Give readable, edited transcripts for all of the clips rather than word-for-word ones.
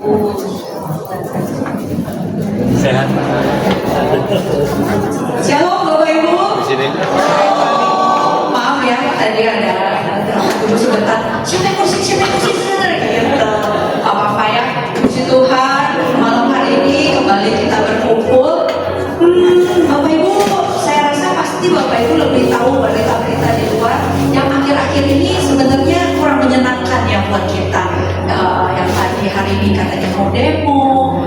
Sehat. Shalom Bapak Ibu. Di sini. Maaf ya, tadi ada dulu sebentar. Siapa kursi sebentar gitu. Apa ya? Puji Tuhan, malam hari ini kembali kita berkumpul. Bapak Ibu, saya rasa pasti Bapak Ibu lebih tahu berita-berita di luar yang akhir-akhir ini sebenarnya kurang menyenangkan ya buat kita. Yang tadi hari ini katanya mau demo,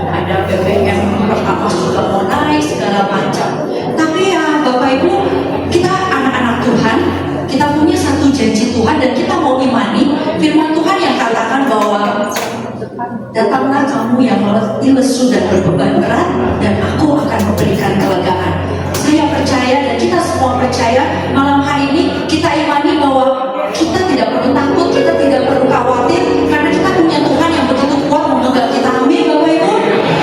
ada BBM pertamax juga mau naik segala macam. Tapi ya Bapak Ibu, kita anak-anak Tuhan, kita punya satu janji Tuhan dan kita mau imani firman Tuhan yang katakan bahwa datanglah kamu yang letih, lesu dan berbeban berat, dan aku akan memberikan kelegaan. Saya percaya dan kita semua percaya malam hari ini kita imani bahwa kita tidak perlu takut, kita tidak perlu khawatir, karena kita punya Tuhan yang begitu kuat memegang kita. Amin Bapak Ibu,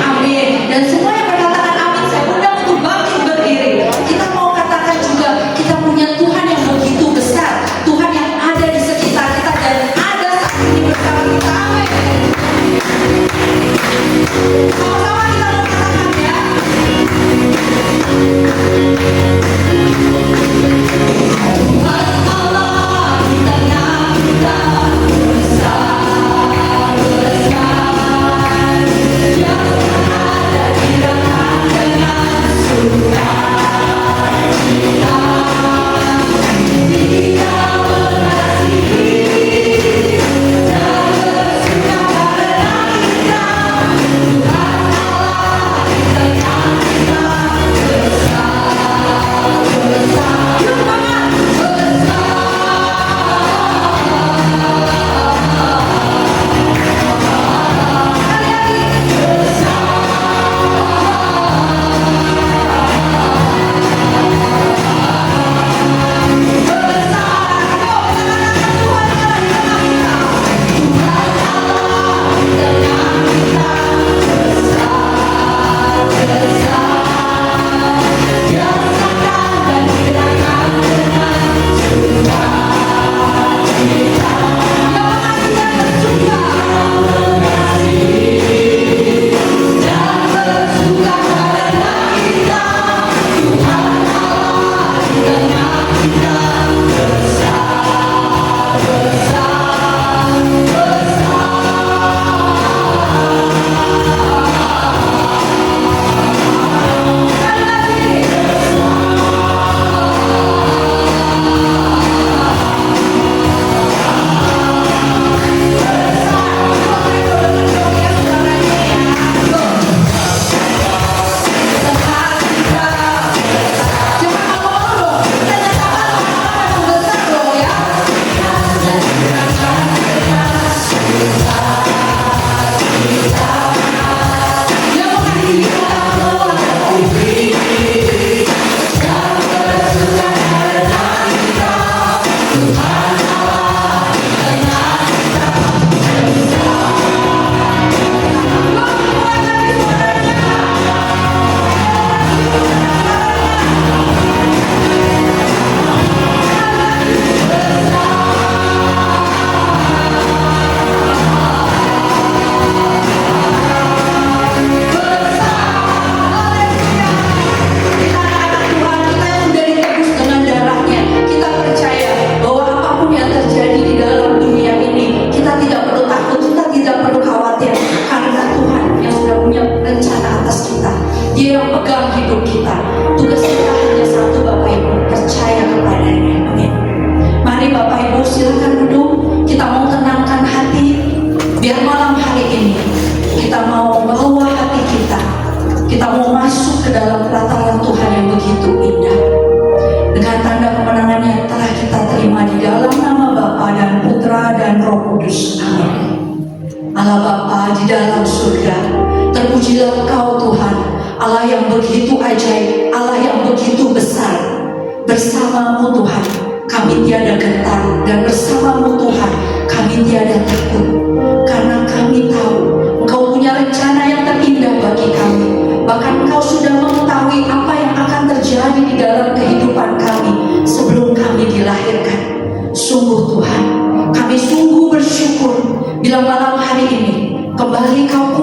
amin. Dan semua yang berkatakan amin, saya undang untuk bangkit berdiri. Kita mau katakan juga kita punya Tuhan yang begitu besar, Tuhan yang ada di sekitar kita dan ada saat ini bersama kita. Amin. Sama-sama kita mau katakan ya. Allah di tengah kita besar, besar. Dia ada di dalam dengan sukacita. Dia mengasihi dan bersuka karena kita. Tuhan Allah di tengah kita besar, besar. Yuk semangat, besar. Dia yang pegang hidup kita. Tugas kita hanya satu Bapak Ibu, percaya kepadanya. Amin. Mari Bapak Ibu silakan duduk. Kita mau tenangkan hati. Biar malam hari ini kita mau bawa hati kita. Kita mau masuk ke dalam pelataran Tuhan yang begitu indah. Dengan tanda kemenangan yang telah kita terima di dalam nama Bapa dan Putra dan Roh Kudus. Amin. Allah Bapa di dalam surga, terpujilah Engkau Tuhan, Allah yang begitu ajaib, Allah yang begitu besar. Bersamamu Tuhan kami tiada gentar, dan bersamamu Tuhan kami tiada takut, karena kami tahu Engkau punya rencana yang terindah bagi kami. Bahkan Engkau sudah mengetahui apa yang akan terjadi di dalam kehidupan kami sebelum kami dilahirkan. Sungguh Tuhan, kami sungguh bersyukur bila malam hari ini kembali Kau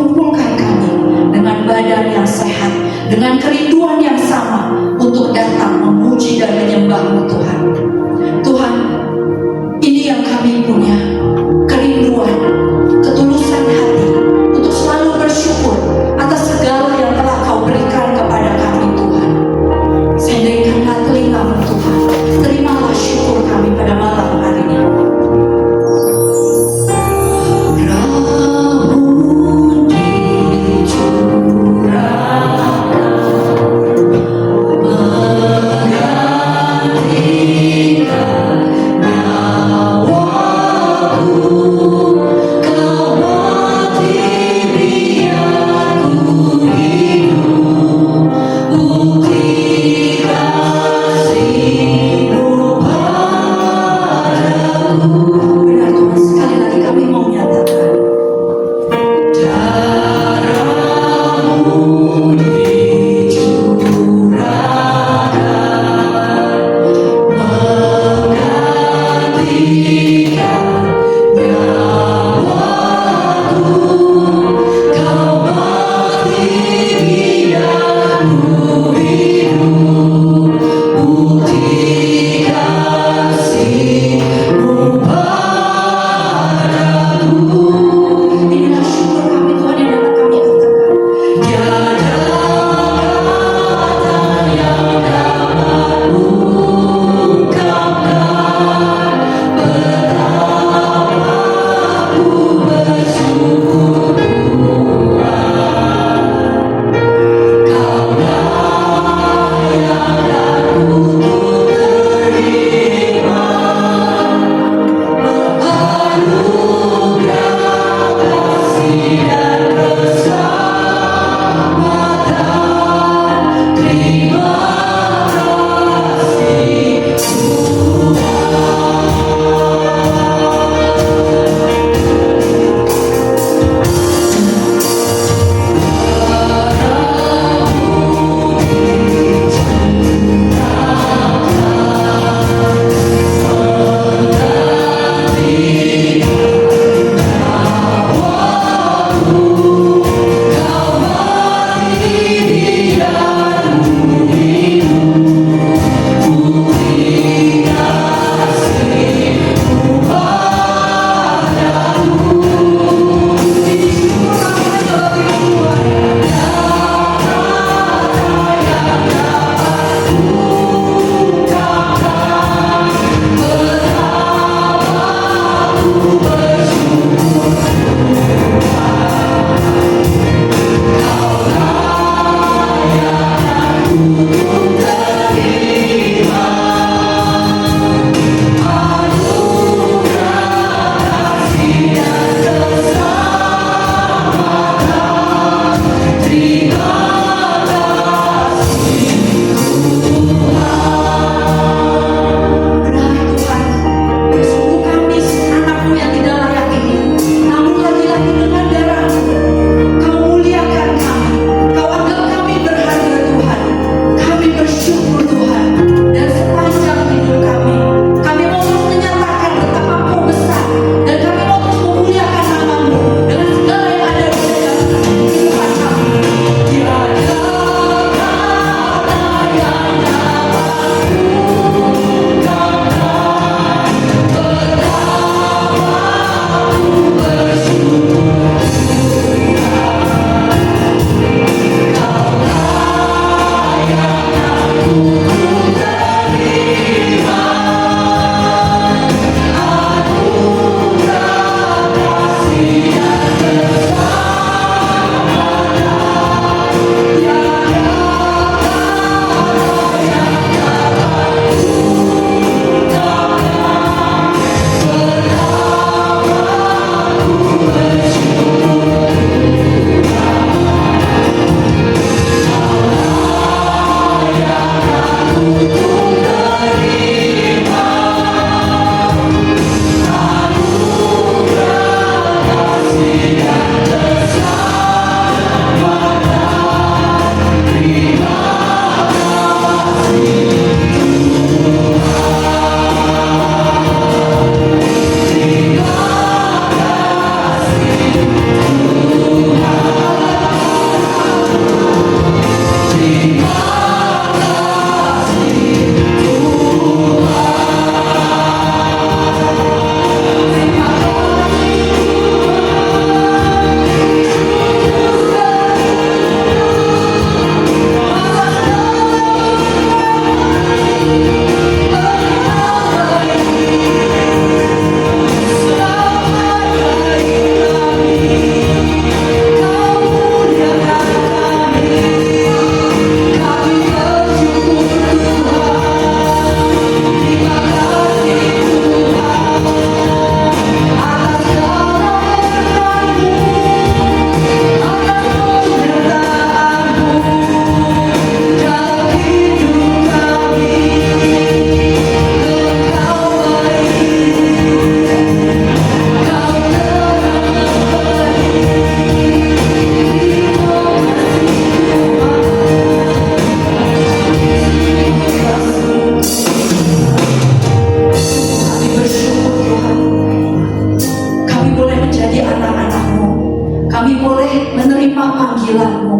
kami boleh menerima panggilan-Mu.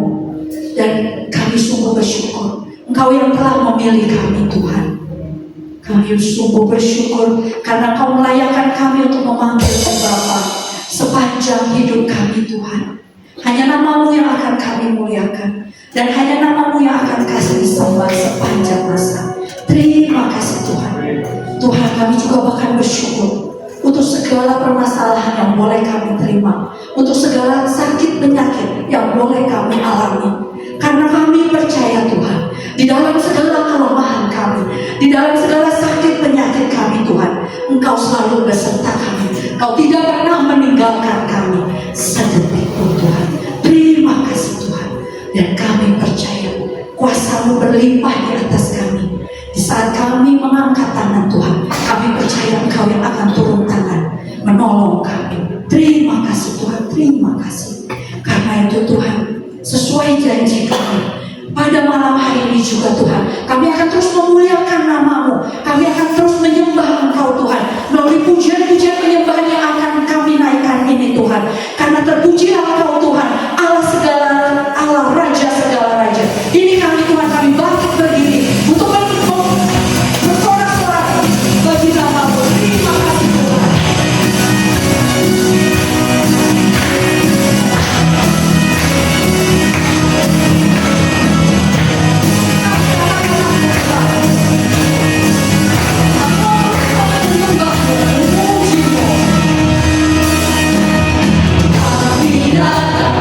Dan kami sungguh bersyukur Engkau yang telah memilih kami, Tuhan. Kami sungguh bersyukur karena Engkau melayakkan kami untuk memanggil Bapa sepanjang hidup kami, Tuhan. Hanya nama-Mu yang akan kami muliakan, dan hanya nama-Mu yang akan kasih disembah sepanjang masa. Terima kasih Tuhan. Tuhan, kami juga bahkan bersyukur untuk segala permasalahan yang boleh kami terima, untuk segala sakit penyakit yang boleh kami alami. Karena kami percaya Tuhan, di dalam segala kelemahan kami, di dalam segala sakit penyakit kami, Tuhan, Engkau selalu beserta kami. Engkau tidak pernah meninggalkan kami sedetik pun, Tuhan. Terima kasih Tuhan. Dan kami percaya kuasa-Mu berlimpah di atas kami. Di saat kami mengangkat tangan, Tuhan, kami percaya Engkau yang akan turun tangan menolong kami. Terima kasih Tuhan, terima kasih. Karena itu Tuhan, sesuai janji kami, pada malam hari ini juga Tuhan, kami akan terus memuliakan nama-Mu. Kami akan terus menyembah Engkau Tuhan, melalui pujian-pujian penyembahan yang akan kami naikkan ini Tuhan. Karena terpujilah Engkau Tuhan, Allah segala, Allah Raja segala Raja. Ini kami Tuhan, kami bangkit berdiri untuk bersorak-sorak bagi nama-Mu. Terima kasih Tuhan. Kami datang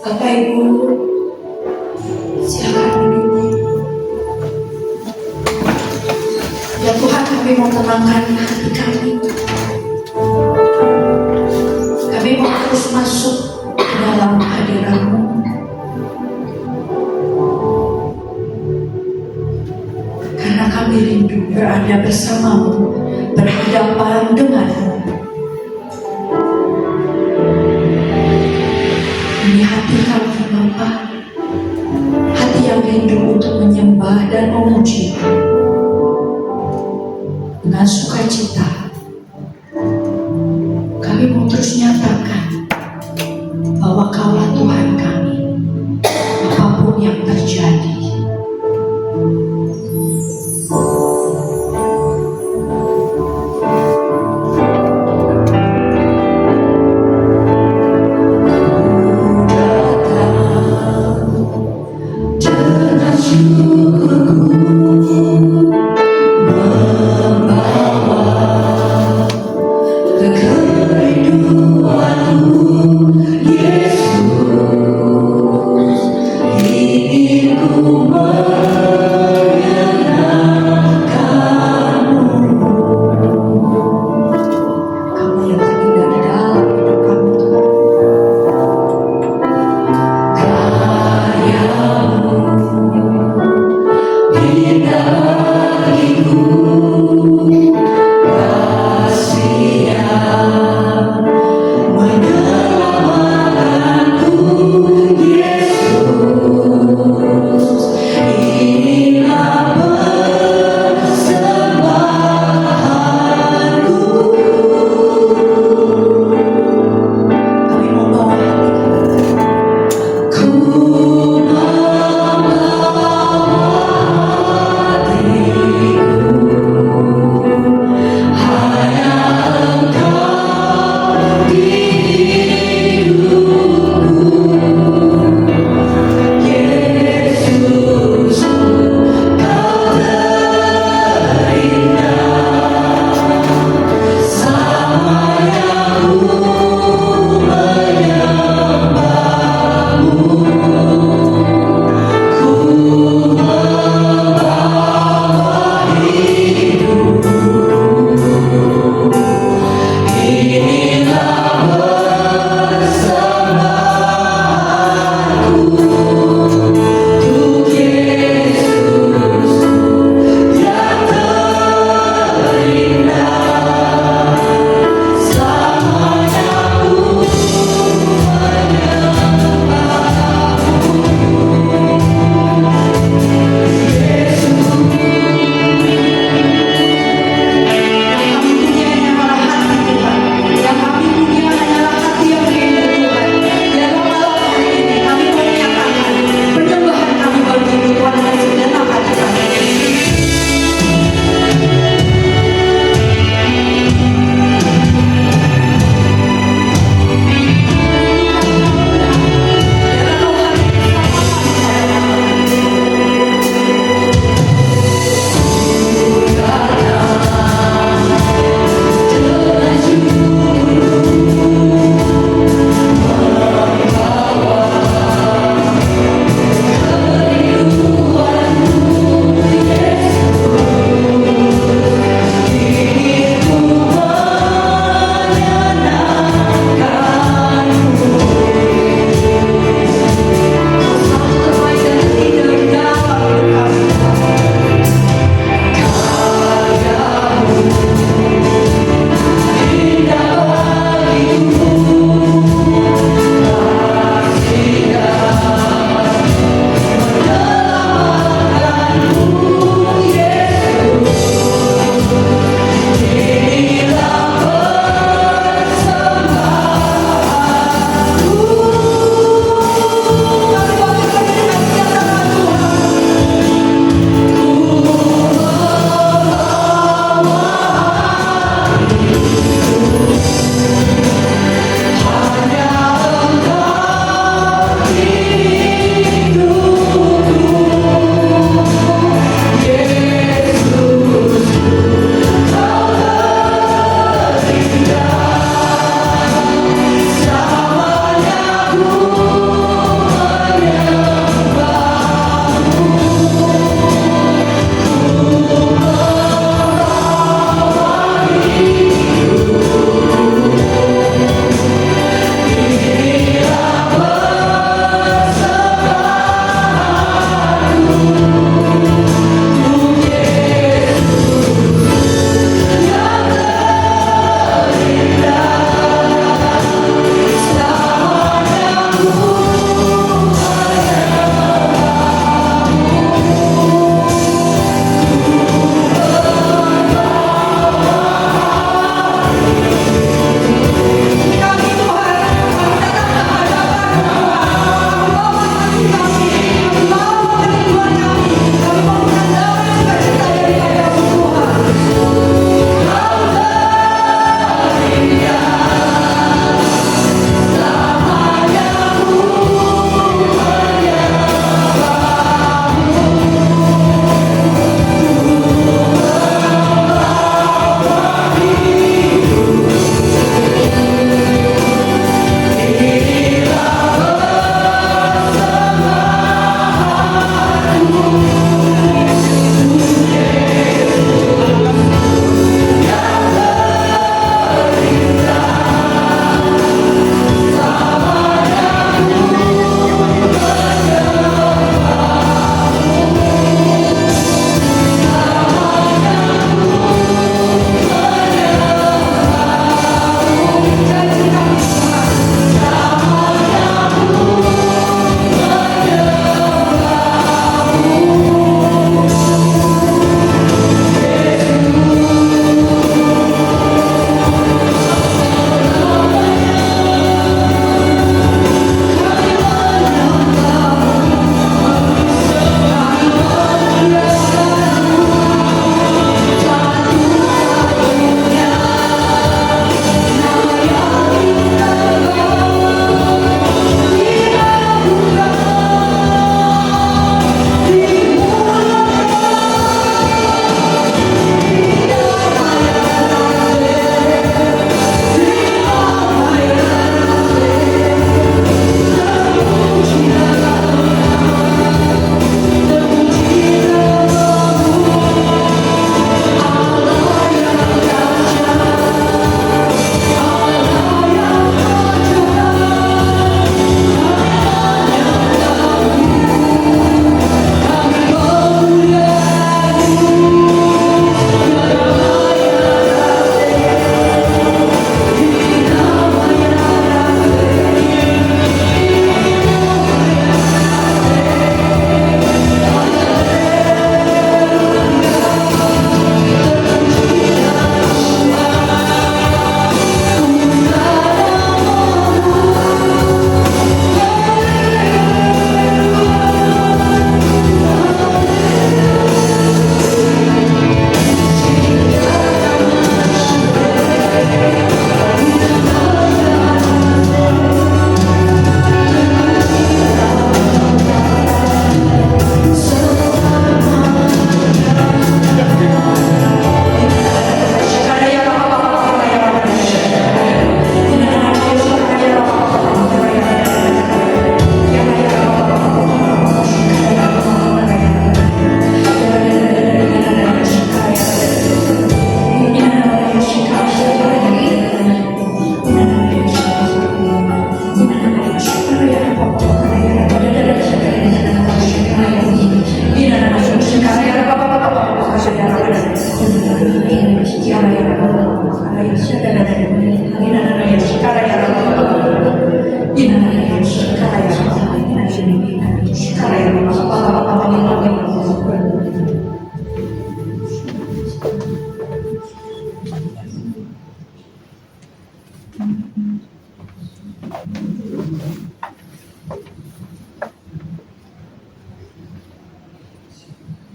Bapak Ibu, silakan duduk. Ya Tuhan, kami mau tenangkan hati kami. Kami mau terus masuk ke dalam hadirat-Mu. Karena kami rindu berada bersama-Mu, berhadapan dengan-Mu. Ini hati kami Bapa, hati yang rindu untuk menyembah dan memuji dengan sukacita. Kami mau terus nyatakan bahwa Kaulah Tuhan kami, apapun yang terjadi. Kerinduanmu Yesus.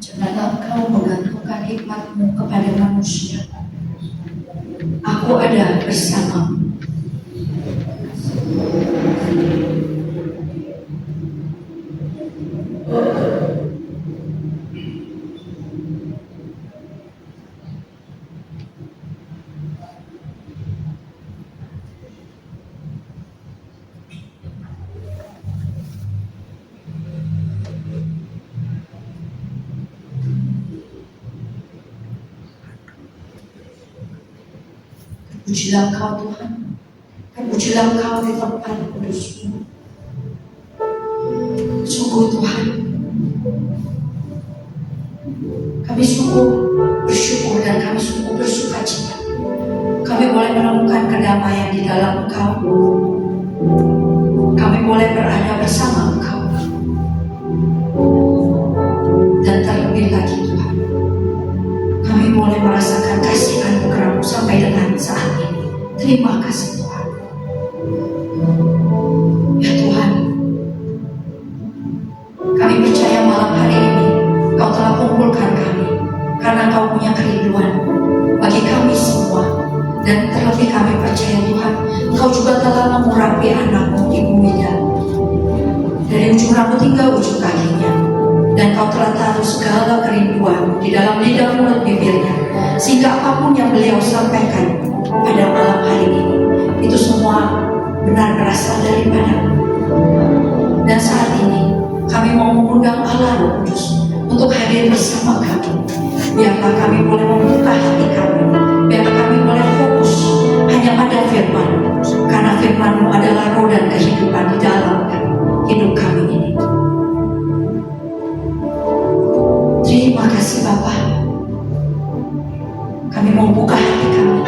Janganlah engkau menggantungkan hikmatmu kepada manusia. Aku ada bersamamu. Pujilah Engkau Tuhan, pujilah Engkau di tempat kudus-Mu. Sungguh Tuhan, kami sungguh bersyukur dan kami sungguh bersuka cita. Kami boleh menemukan kedamaian di dalam Engkau. Kami boleh berada bersama Engkau. Dan terlebih lagi Tuhan, kami boleh merasakan kasih anugerah-Mu sampai dengan saat ini. Terima kasih Tuhan. Ya Tuhan, kami percaya malam hari ini Kau telah kumpulkan kami karena Kau punya kerinduan bagi kami semua. Dan terlebih kami percaya Tuhan, Engkau juga telah mengurapi anak-Mu Ibu Wida dari ujung rambut hingga ujung kakinya. Dan Kau telah taruh segala kerinduan di dalam lidah mulut bibirnya, sehingga apapun yang beliau sampaikan pada malam hari ini, itu semua benar berasal daripada-Mu. Dan saat ini kami mau mengundang Allah Roh Kudus untuk hadir bersama kami. Biarlah kami boleh membuka hati kami, biarlah kami boleh fokus hanya pada firman, karena firman-Mu adalah roh dan kehidupan di dalam hidup kami ini. Terima kasih Bapa. Kami mau buka hati kami.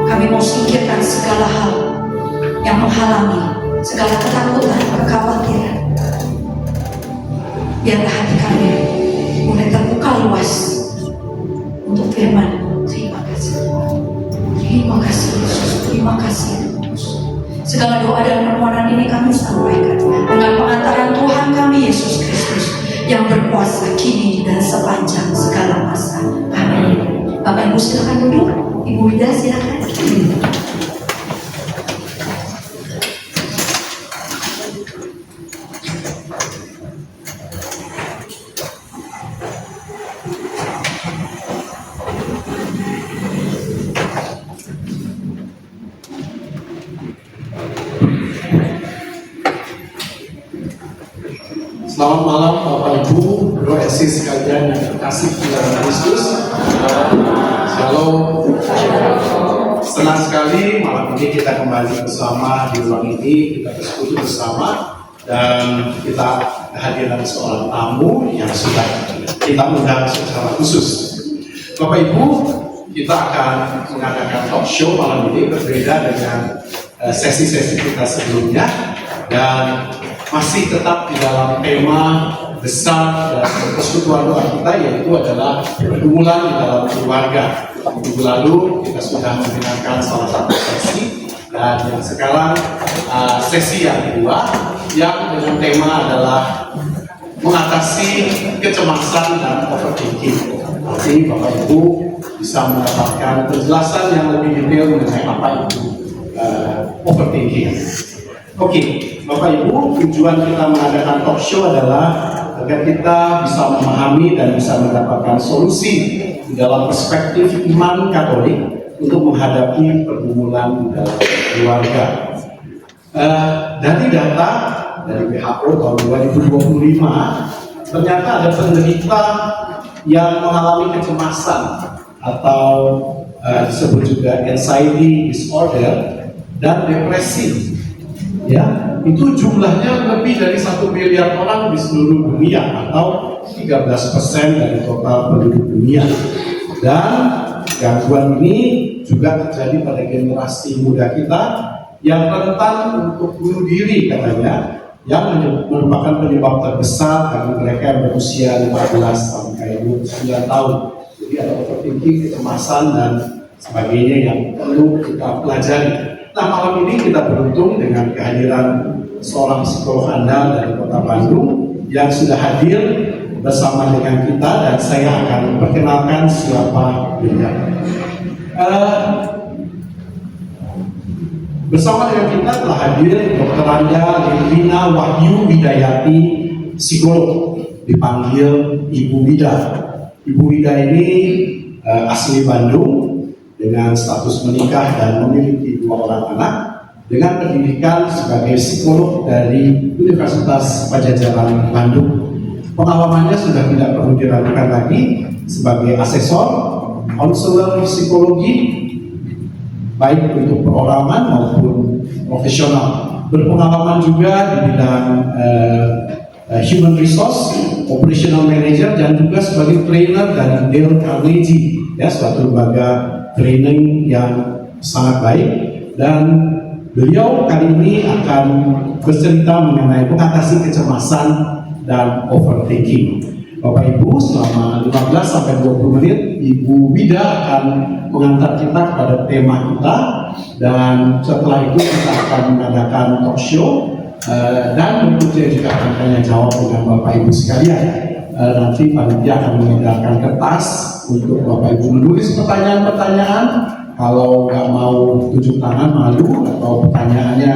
Kami mau singkirkan segala hal yang menghalangi, segala ketakutan, kekhawatiran. Biarlah hati kami boleh terbuka luas untuk firman. Terima kasih Tuhan. Terima kasih Yesus. Terima kasih Yesus. Segala doa dan permohonan ini kami sampaikan dengan pengantaran Tuhan kami Yesus Kristus yang berkuasa kini dan sepanjang segala masa. Amin. Bapak Ibu silakan duduk. Ibu Wida silakan. Selamat malam Bapak Ibu, Bro-esi sekalian yang terkasih di dalam Kristus. Shalom. Senang sekali malam ini kita kembali bersama di ruang ini, kita bersekutu bersama dan kita kehadiran seorang tamu yang sudah kita undang secara khusus. Bapak Ibu, kita akan mengadakan talk show malam ini berbeda dengan sesi-sesi kita sebelumnya dan masih tetap di dalam tema besar dan persekutuan doa kita, yaitu adalah pergumulan di dalam keluarga. Minggu lalu kita sudah mendengarkan salah satu sesi dan yang sekarang sesi yang kedua yang dengan tema adalah mengatasi kecemasan dan overthinking. Nanti Bapak Ibu bisa mendapatkan penjelasan yang lebih detail mengenai apa itu overthinking. Oke, Bapak Ibu, tujuan kita mengadakan talk show adalah agar kita bisa memahami dan bisa mendapatkan solusi di dalam perspektif iman Katolik untuk menghadapi pergumulan dalam keluarga. Dari data dari WHO tahun 2025, ternyata ada penderita yang mengalami kecemasan atau disebut juga anxiety disorder dan depresi. Ya, itu jumlahnya lebih dari 1 miliar orang di seluruh dunia atau 13% dari total penduduk dunia. Dan gangguan ini juga terjadi pada generasi muda kita yang rentan untuk bunuh diri katanya, yang merupakan penyebab terbesar bagi mereka yang berusia 15 sampai 29 tahun. Jadi ada overthinking, kecemasan dan sebagainya yang perlu kita pelajari. Nah, malam ini kita beruntung dengan kehadiran seorang psikolog andal dari Kota Bandung yang sudah hadir bersama dengan kita, dan saya akan perkenalkan siapa beliau. Bersama dengan kita telah hadir Dr. Anda Levina Wahyu Widayati, psikolog, dipanggil Ibu Wida. Ibu Wida ini asli Bandung dengan status menikah dan memiliki 2 orang anak, dengan pendidikan sebagai psikolog dari Universitas Padjadjaran Bandung. Pengalamannya sudah tidak perlu diragukan lagi sebagai asesor, konselor psikologi, baik untuk perorangan maupun profesional. Berpengalaman juga di bidang human resource, operational manager, dan juga sebagai trainer dari Dale Carnegie, ya, suatu lembaga training yang sangat baik. Dan beliau kali ini akan bercerita mengenai mengatasi kecemasan dan overthinking. Bapak Ibu, selama 15 sampai 20 menit Ibu Wida akan mengantar kita kepada tema kita, dan setelah itu kita akan mengadakan talk show dan berikutnya juga akan tanya jawab dengan Bapak Ibu sekalian. Nanti panitia akan mengedarkan kertas untuk Bapak Ibu menulis pertanyaan-pertanyaan. Kalau nggak mau tunjuk tangan, malu, atau pertanyaannya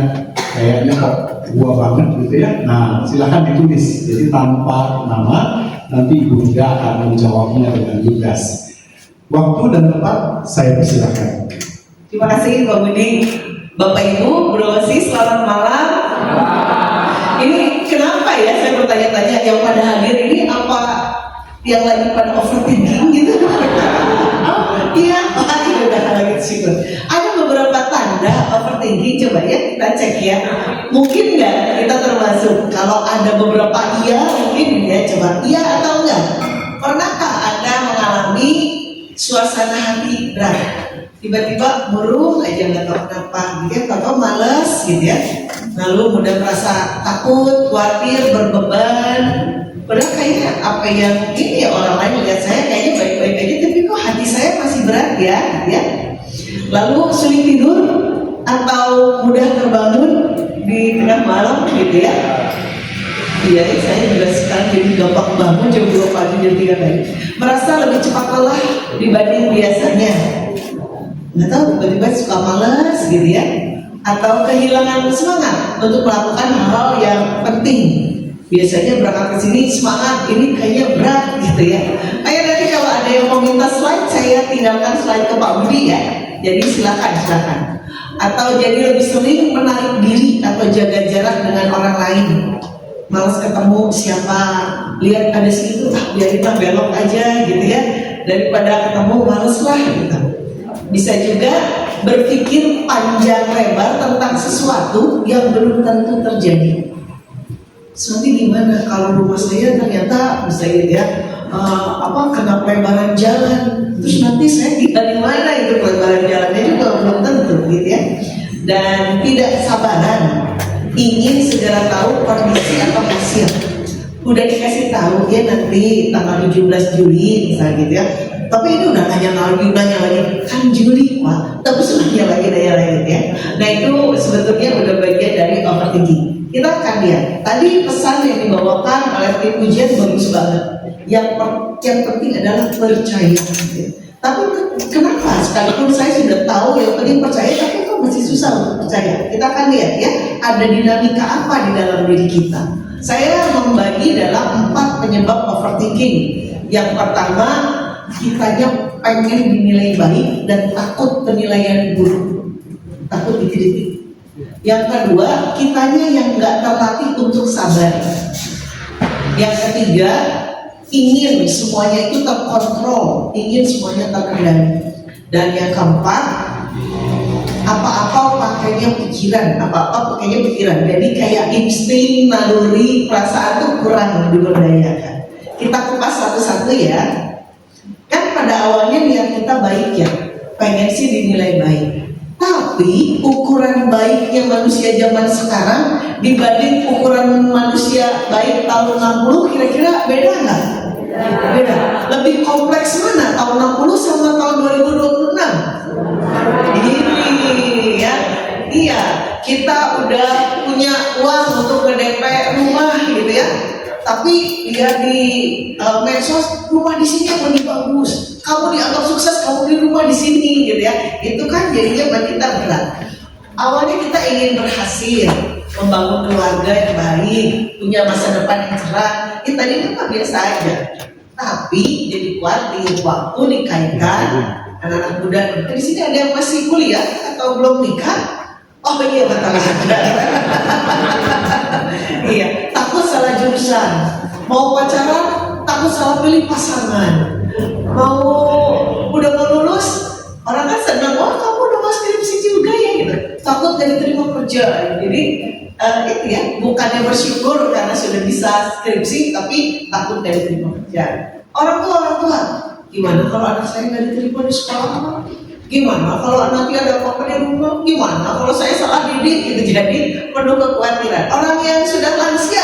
kayaknya kok gua banget gitu ya, nah silahkan ditulis, jadi tanpa nama, nanti Ibu Wida akan menjawabnya dengan lugas. Waktu dan tempat saya persilakan. Terima kasih Pak Budi. Bapak Ibu, Bro Osi, selamat malam. Ini kenapa ya saya bertanya-tanya, yang pada hadir ini apa yang lagi pada overthinking gitu? Iya, makanya udah lagi situ. Ada beberapa tanda overthinking, coba ya kita cek ya. Mungkin nggak kita termasuk? Kalau ada beberapa iya, mungkin ya, coba iya atau enggak? Pernahkah Anda mengalami suasana hati berat? Tiba-tiba murung aja, nggak tahu kenapa, gitu ya, atau males gitu ya. Lalu mudah merasa takut, khawatir, berbeban. Padahal kayaknya apa yang ini ya, orang lain melihat saya kayaknya baik-baik aja, tapi kok hati saya masih berat ya, ya. Lalu sulit tidur atau mudah terbangun di tengah malam gitu ya. Iya, saya juga sekarang jadi gampang bangun jam 2 pagi, jam 3 pagi. Merasa lebih cepat lelah dibanding biasanya. Nggak tahu, tiba-tiba suka malas gitu ya. Atau kehilangan semangat untuk melakukan hal yang penting. Biasanya berangkat ke sini semangat, ini kayaknya berat gitu ya. Ayo nanti kalau ada yang mau minta slide, saya tinggalkan slide ke Pak Budi ya. Jadi silakan. Atau jadi lebih sering menarik diri atau jaga jarak dengan orang lain. Malas ketemu siapa, lihat ada situ, biarin lah belok aja gitu ya. Daripada ketemu, males lah gitu. Bisa juga berpikir panjang lebar tentang sesuatu yang belum tentu terjadi. Nanti gimana kalau rumah saya ternyata bisa ya kena pelebaran jalan, terus nanti saya tinggal di mana, itu pelebaran jalannya juga belum tentu gitu ya. Dan tidak sabaran ingin segera tahu kondisi atau hasil. Udah dikasih tahu ya nanti tanggal 17 Juli misalnya gitu ya. Tapi ini udah nanya lagi kan Juli, wah, terus nanya lagi ya. Nah itu sebetulnya udah bagian dari overthinking. Kita akan lihat tadi pesan yang dibawakan oleh tim ujian bagus banget. Yang penting adalah percaya. Tapi kenapa? Sekalipun saya sudah tahu yang penting percaya, tapi kok masih susah untuk percaya? Kita akan lihat ya, ada dinamika apa di dalam diri kita. Saya membagi dalam 4 penyebab overthinking. Yang pertama, kitanya pengen dinilai baik dan takut penilaian buruk, takut dikritik. Yang kedua, kitanya yang nggak terlatih untuk sabar. Yang ketiga, ingin semuanya itu terkontrol, ingin semuanya terkendali. Dan yang keempat, apa-apa pakainya pikiran. Jadi kayak insting, naluri, perasaan itu kurang diberdayakan. Kita kupas satu-satu ya. Kan pada awalnya niat kita baik ya, pengen sih dinilai baik. Tapi ukuran baiknya manusia zaman sekarang dibanding ukuran manusia baik tahun 60 kira-kira beda nggak? Beda. Lebih kompleks mana tahun 60 sama tahun 2026? Ini ya. Iya, kita udah punya uang untuk ke-DP rumah gitu ya. Tapi dia di medsos rumah di sini yang lebih bagus. Kamu dianggap sukses, kamu di rumah di sini gitu ya. Itu kan jadinya bagi kita berat. Awalnya kita ingin berhasil membangun keluarga yang baik, punya masa depan yang cerah. Itu tadi kan biasa aja. Tapi jadi khawatir waktu dikaitkan anak-anak muda. Di sini ada yang masih kuliah atau belum nikah? Oh iya betul. Iya, takut salah jurusan. Mau pacaran, takut salah pilih pasangan. Udah mau lulus, orang kan senang, wah kamu udah mau skripsi juga ya gitu. Takut gak diterima kerja. Jadi itu ya, bukannya bersyukur karena sudah bisa skripsi, tapi takut gak diterima kerja. Orang tua, gimana kalau anak saya gak diterima di sekolah? Gimana kalau nanti ada apa-apa di rumah? Gimana kalau saya salah didik gitu? Jadi penuh kekhawatiran. Orang yang sudah lansia,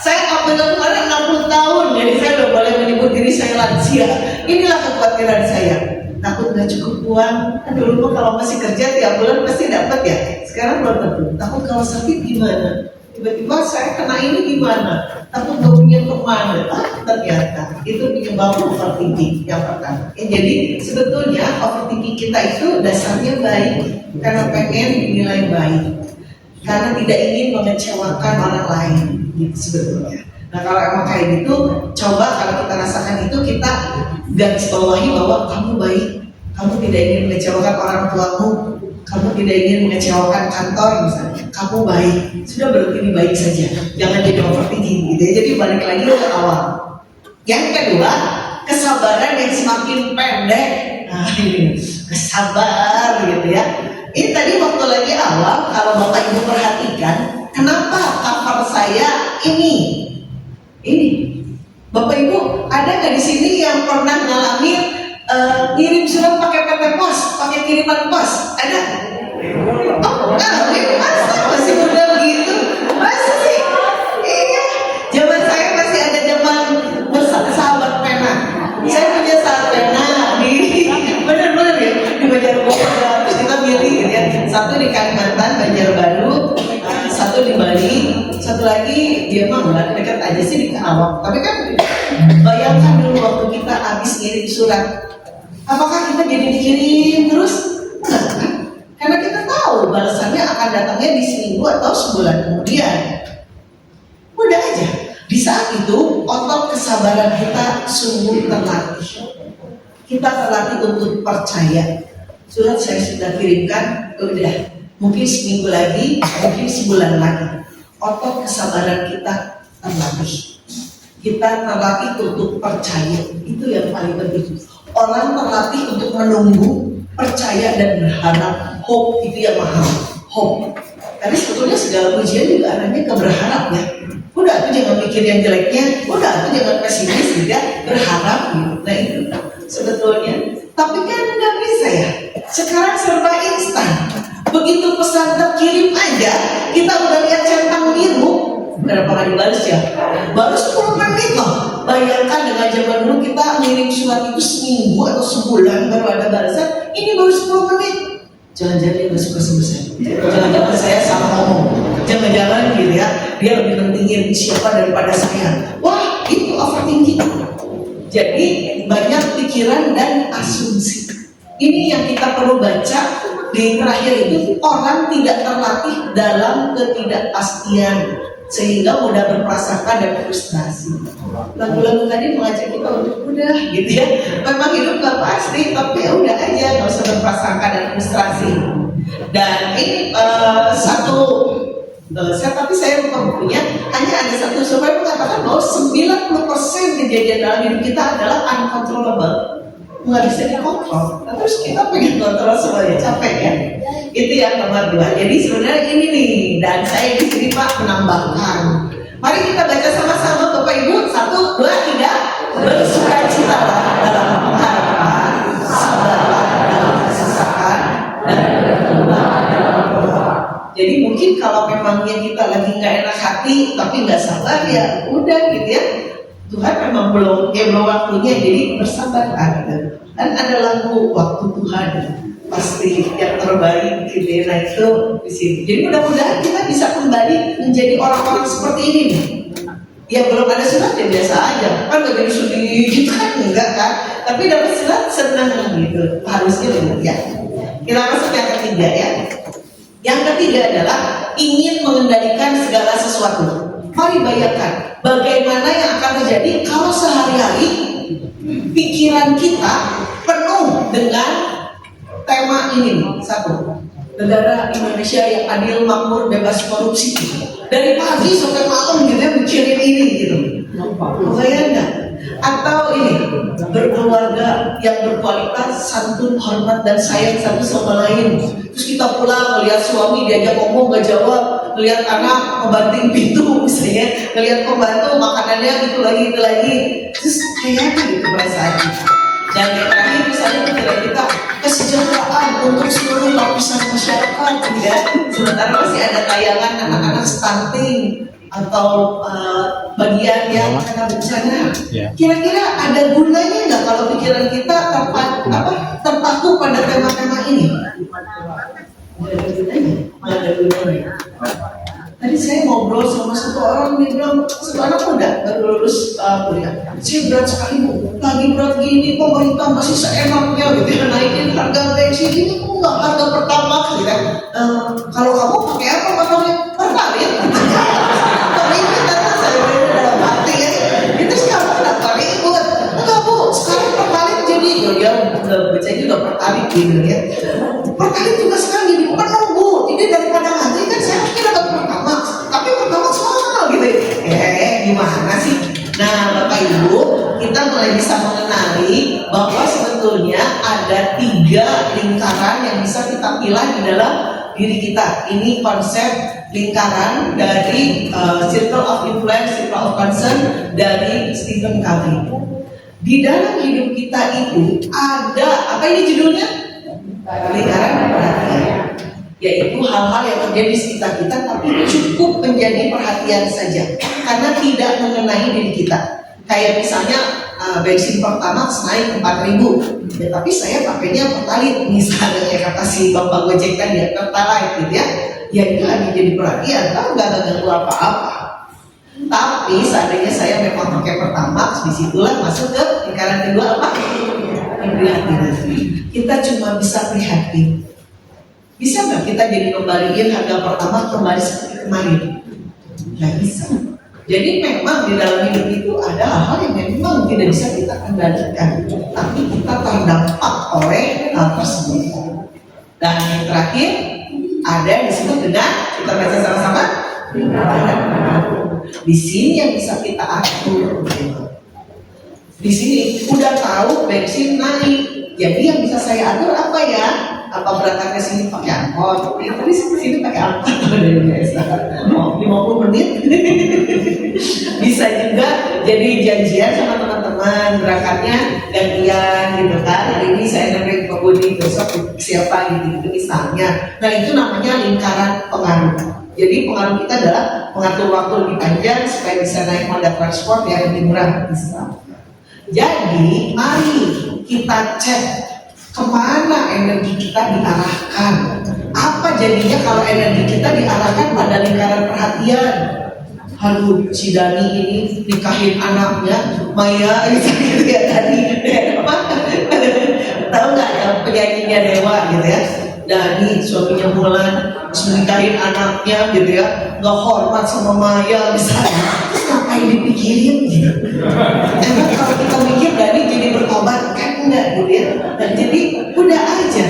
saya apabila kemarin 60 tahun, jadi saya udah boleh menyebut diri saya lansia. Inilah kekhawatiran saya. Takut nggak cukup uang. Dulu kalau masih kerja tiap bulan pasti dapat ya. Sekarang belum tentu. Takut kalau sakit gimana? Tiba-tiba saya kena ini gimana? Takut gak punya kemana? Ternyata itu penyebab overthinking yang pertama. Jadi sebetulnya overthinking kita itu dasarnya baik karena pengen dinilai baik, karena tidak ingin mengecewakan orang lain, gitu sebetulnya. Nah kalau emang kayak gitu, coba kalau kita rasakan itu kita garis bawahi bahwa kamu baik, kamu tidak ingin mengecewakan orang tuamu, kamu tidak ingin mengecewakan kantor misalnya, kamu baik, sudah berarti ini baik saja, jangan jadi overthinking gitu ya. Jadi balik lagi ke awal. Yang kedua, kesabaran yang semakin pendek. Nah ini kesabar gitu ya. Ini tadi waktu lagi awal, kalau Bapak Ibu perhatikan, kenapa cover saya ini? Bapak Ibu ada nggak di sini yang pernah ngalamin ngirim surat pakai PP pos, pakai kiriman pos? Ada? Oh, masa masih muda begitu? Masa sih? Iya. Zaman saya masih ada zaman sahabat pena. Saya punya sahabat pena di benar-benar ya di Banjarbaru. Terus kita milih gitu ya. Satu di Kalimantan, Banjarbaru, satu di Bali, satu lagi dia mah nggak dekat aja sih di Karawang. Tapi kan bayangkan dulu waktu kita habis ngirim surat, apakah kita jadi dikirim terus? Enggak kan? Karena kita tahu balasannya akan datangnya di seminggu atau sebulan kemudian. Mudah aja. Di saat itu otot kesabaran kita sungguh terlatih. Kita terlatih untuk percaya. Surat saya sudah kirimkan, udah. Mungkin seminggu lagi, mungkin sebulan lagi. Otot kesabaran kita terlatih. Kita terlatih untuk percaya. Itu yang paling penting. Orang terlatih untuk menunggu, percaya dan berharap. Hope itu yang mahal. Hope. Tapi sebetulnya segala ujian juga arahnya ke berharap ya. Udah tuh jangan mikir yang jeleknya, udah tuh jangan pesimis gitu ya, berharap gitu. Nah itu sebetulnya. Tapi kan nggak bisa ya. Sekarang serba instan. Begitu pesan terkirim aja, kita udah lihat centang biru. Berapa kali balas ya? Baru 10 menit loh. Bayangkan dengan zaman dulu kita ngirim surat itu seminggu atau sebulan baru ada balasan. Ini baru 10 menit. Jangan-jangan dia gak suka sama saya. Jangan-jangan saya salah ngomong. Jangan-jangan gitu ya, dia lebih pentingin siapa daripada saya. Wah, itu overthinking. Jadi banyak pikiran dan asumsi. Ini yang kita perlu baca di terakhir itu. Orang tidak terlatih dalam ketidakpastian sehingga mudah berprasangka dan frustrasi. Lagu-lagu tadi mengajak kita untuk udah gitu ya. Memang hidup gak pasti, tapi ya udah aja, gak usah berprasangka dan frustrasi. Dan ini tapi saya bukan punya, hanya ada satu survei mengatakan bahwa 90% kejadian dalam hidup kita adalah uncontrollable, nggak bisa dikontrol. Terus kita pengen kontrol semuanya, capek ya. Itu yang nomor 2. Jadi sebenarnya ini nih, dan saya di sini Pak menambahkan. Mari kita baca sama-sama Bapak Ibu. 1, 2, 3. Bersukacitalah dalam pengharapan, sabarlah dalam kesesakan, dan berdoa memangnya kita lagi nggak enak hati tapi nggak sabar, ya udah gitu ya. Tuhan memang belum waktunya, jadi bersabarlah gitu. Dan ada lagu waktu Tuhan pasti yang terbaik gitu ya. Nah itu di sini. Jadi mudah-mudahan kita bisa kembali menjadi orang-orang seperti ini nih. Ya belum ada surat ya biasa aja, kan gak jadi sedih gitu kan, enggak kan? Tapi dapat surat senang gitu, harusnya begitu ya. Kita masuk yang ketiga ya. Yang ketiga adalah ingin mengendalikan segala sesuatu. Mari bayangkan bagaimana yang akan terjadi kalau sehari-hari pikiran kita penuh dengan tema ini. Satu, negara Indonesia yang adil, makmur, bebas korupsi. Dari pagi sampai malam gitu ya mikirin ini gitu. Bayangkan. Atau ini, berkeluarga yang berkualitas, santun, hormat, dan sayang satu sama lain. Terus kita pulang melihat suami diajak ngomong gak jawab, melihat anak membanting pintu misalnya, melihat pembantu makanannya gitu lagi. Terus kayaknya gitu perasaan kita. Dan yang terakhir misalnya pikiran kita kesejahteraan untuk seluruh lapisan masyarakat, ya. Sementara masih ada tayangan anak-anak stunting atau bagian yang kena bencana. Kira-kira ada gunanya nggak kalau pikiran kita terpaku pada tema-tema ini? Ada gunanya. Tadi saya ngobrol sama satu orang, dia bilang satu anak muda baru lulus kuliah. Saya berat sekali bu, lagi berat gini, pemerintah masih seenaknya gitu ya, naikin harga bensin ini kok nggak harga pertama gitu kan? Kalau kamu pakai apa motornya? Pertalite. Ribut kata saya dalam hati ya. Itu sekarang kenapa ribut? Enggak bu, sekarang pertalite jadi ya udah baca juga pertalite gitu ya. Pertalite juga sekarang jadi penuh bu. Jadi daripada ngantri kan saya harus dapat pertama, tapi pertama mahal gitu. Gimana sih? Nah Bapak Ibu, kita mulai bisa mengenali bahwa sebetulnya ada 3 lingkaran yang bisa kita pilih di dalam diri kita. Ini konsep lingkaran dari Circle of Influence, Circle of Concern dari Stephen Covey. Di dalam hidup kita itu ada, apa ini judulnya? Lingkaran perhatian. Yaitu hal-hal yang terjadi di sekitar kita tapi cukup menjadi perhatian saja karena tidak mengenai diri kita. Kayak misalnya bensin Pertamax naik 4.000 ya, tapi saya pakainya Pertalite misalnya, ya kata si bapak Gojek kan ya Pertalite gitu ya. Ya itu hanya jadi perhatian, kan nggak ganggu apa-apa. Tapi seandainya saya memang pakai Pertamax, disitulah masuk ke lingkaran kedua apa? Prihatin. Kita cuma bisa prihatin. Bisa nggak kita jadi kembaliin harga pertama kembali seperti kemarin? Nggak bisa. Jadi memang di dalam hidup itu ada hal-hal yang memang tidak bisa kita kendalikan, tapi kita terdampak oleh hal tersebut. Dan yang terakhir ada yang disebut dengan, kita baca sama-sama, di sini yang bisa kita atur. Di sini udah tahu bensin naik, jadi yang bisa saya atur apa ya? Apa berangkat ke sini pakai angkot? Tapi sini pakai angkot dari biasa. 50 menit. Bisa juga jadi janjian sama teman-teman berangkatnya gantian gitu kan. Hari ini saya nemenin Pak Budi, besok siapa gitu misalnya. Nah itu namanya lingkaran pengaruh. Jadi pengaruh kita adalah mengatur waktu lebih panjang supaya bisa naik moda transport yang lebih murah misalnya. Jadi mari kita cek kemana energi kita diarahkan. Apa jadinya kalau energi kita diarahkan pada lingkaran perhatian? Aduh, si Dani ini nikahin anaknya Maya gitu ya tadi. Apa? Tahu nggak ya penyanyinya Dewa gitu ya? Dani suaminya Mulan nikahin anaknya gitu ya, nggak hormat sama Maya misalnya. Terus ngapain dipikirin gitu? Emang kalau kita mikir Dani jadi bertobat kan enggak gitu ya? Dan jadi udah aja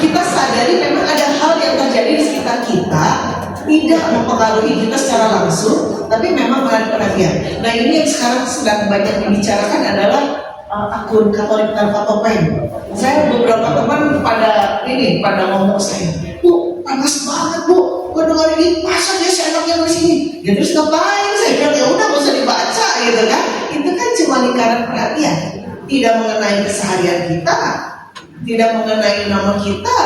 kita sadari memang ada hal yang terjadi di sekitar kita tidak mempengaruhi kita secara langsung, tapi memang menarik perhatian. Nah ini yang sekarang sedang banyak dibicarakan adalah akun Katolik tanpa topeng. Saya beberapa teman pada ngomong saya, Bu panas banget Bu, gue dengar ini masa dia seenaknya di sini. Ya terus ngapain? Saya bilang ya udah nggak usah dibaca gitu kan. Itu kan cuma lingkaran perhatian, tidak mengenai keseharian kita, tidak mengenai nama kita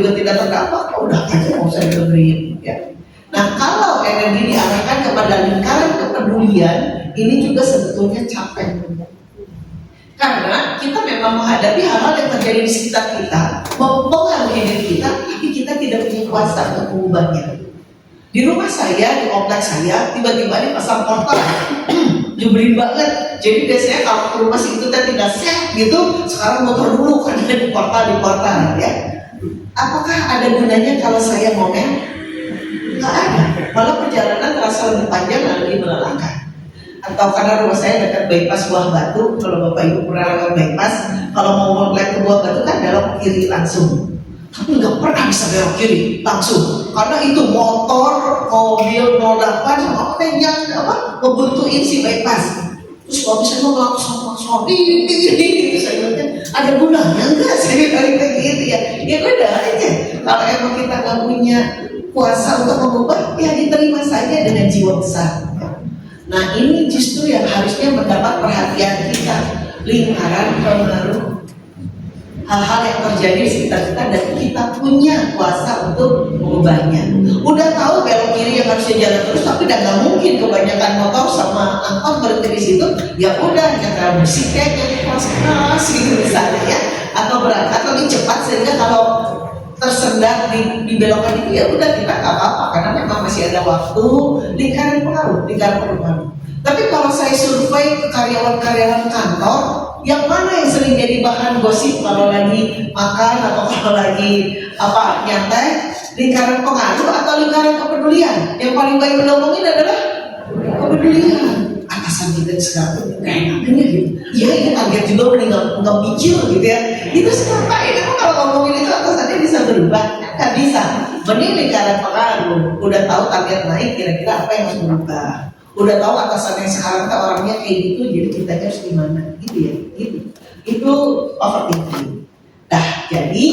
juga tidak terdampak. Udah aja nggak usah dengerin ya. Nah, kalau energi diarahkan kepada lingkaran kepedulian, ini juga sebetulnya capek. Karena kita memang menghadapi hal-hal yang terjadi di sekitar kita, mempengaruhi diri kita, tapi kita tidak punya kuasa untuk mengubahnya. Di rumah saya, di kompleks saya, tiba-tiba dipasang portal, nyebelin banget. Jadi biasanya kalau ke rumah situ kita tinggal set gitu, sekarang motor dulu karena di portal ya. Apakah ada gunanya kalau saya ngomel? Nggak ada. Malah perjalanan terasa lebih panjang dan lebih melelahkan. Atau karena rumah saya dekat bypass Buah Batu, kalau Bapak Ibu pernah lewat bypass, kalau mau ngeliat ke Buah Batu kan belok kiri langsung. Tapi nggak pernah bisa belok kiri langsung, karena itu motor, mobil 08 sama apa yang ngebuntuin si bypass. Terus kalau bisa mau langsung ini saya bilang ada gunanya nggak saya kayak gitu ya? Ya udah aja. Kalau emang kita nggak punya kuasa untuk mengubah, ya diterima saja dengan jiwa besar. Nah ini justru yang harusnya mendapat perhatian kita, lingkaran pengaruh hal-hal yang terjadi di sekitar kita dan kita punya kuasa untuk mengubahnya. Udah tahu belok kiri yang harusnya jalan terus, tapi udah nggak mungkin kebanyakan motor sama angkot berhenti di situ. Ya udah, nyetel musik kayak keras gitu misalnya ya, atau berangkat lebih cepat sehingga kalau tersendat di belokan itu ya udah kita nggak apa-apa karena memang masih ada waktu. Lingkaran pengaruh. Tapi kalau saya survei ke karyawan-karyawan kantor, yang mana yang sering jadi bahan gosip kalau lagi makan atau kalau lagi nyantai? Lingkaran pengaruh atau lingkaran kepedulian? Yang paling baik menolongin adalah kepedulian. Atasan kita sekarang kayak enak gitu. Iya, target juga nggak mikir gitu ya. Itu siapa ya? Kamu kalau ngomongin itu atasannya bisa berubah? Nggak bisa. Mending lingkaran pengaruh. Udah tahu target naik, kira-kira apa yang harus berubah. Udah tahu atasan yang sekarang tuh orangnya kayak gitu, jadi kita harus gimana? Gitu ya, gitu. Itu overthinking. Nah, jadi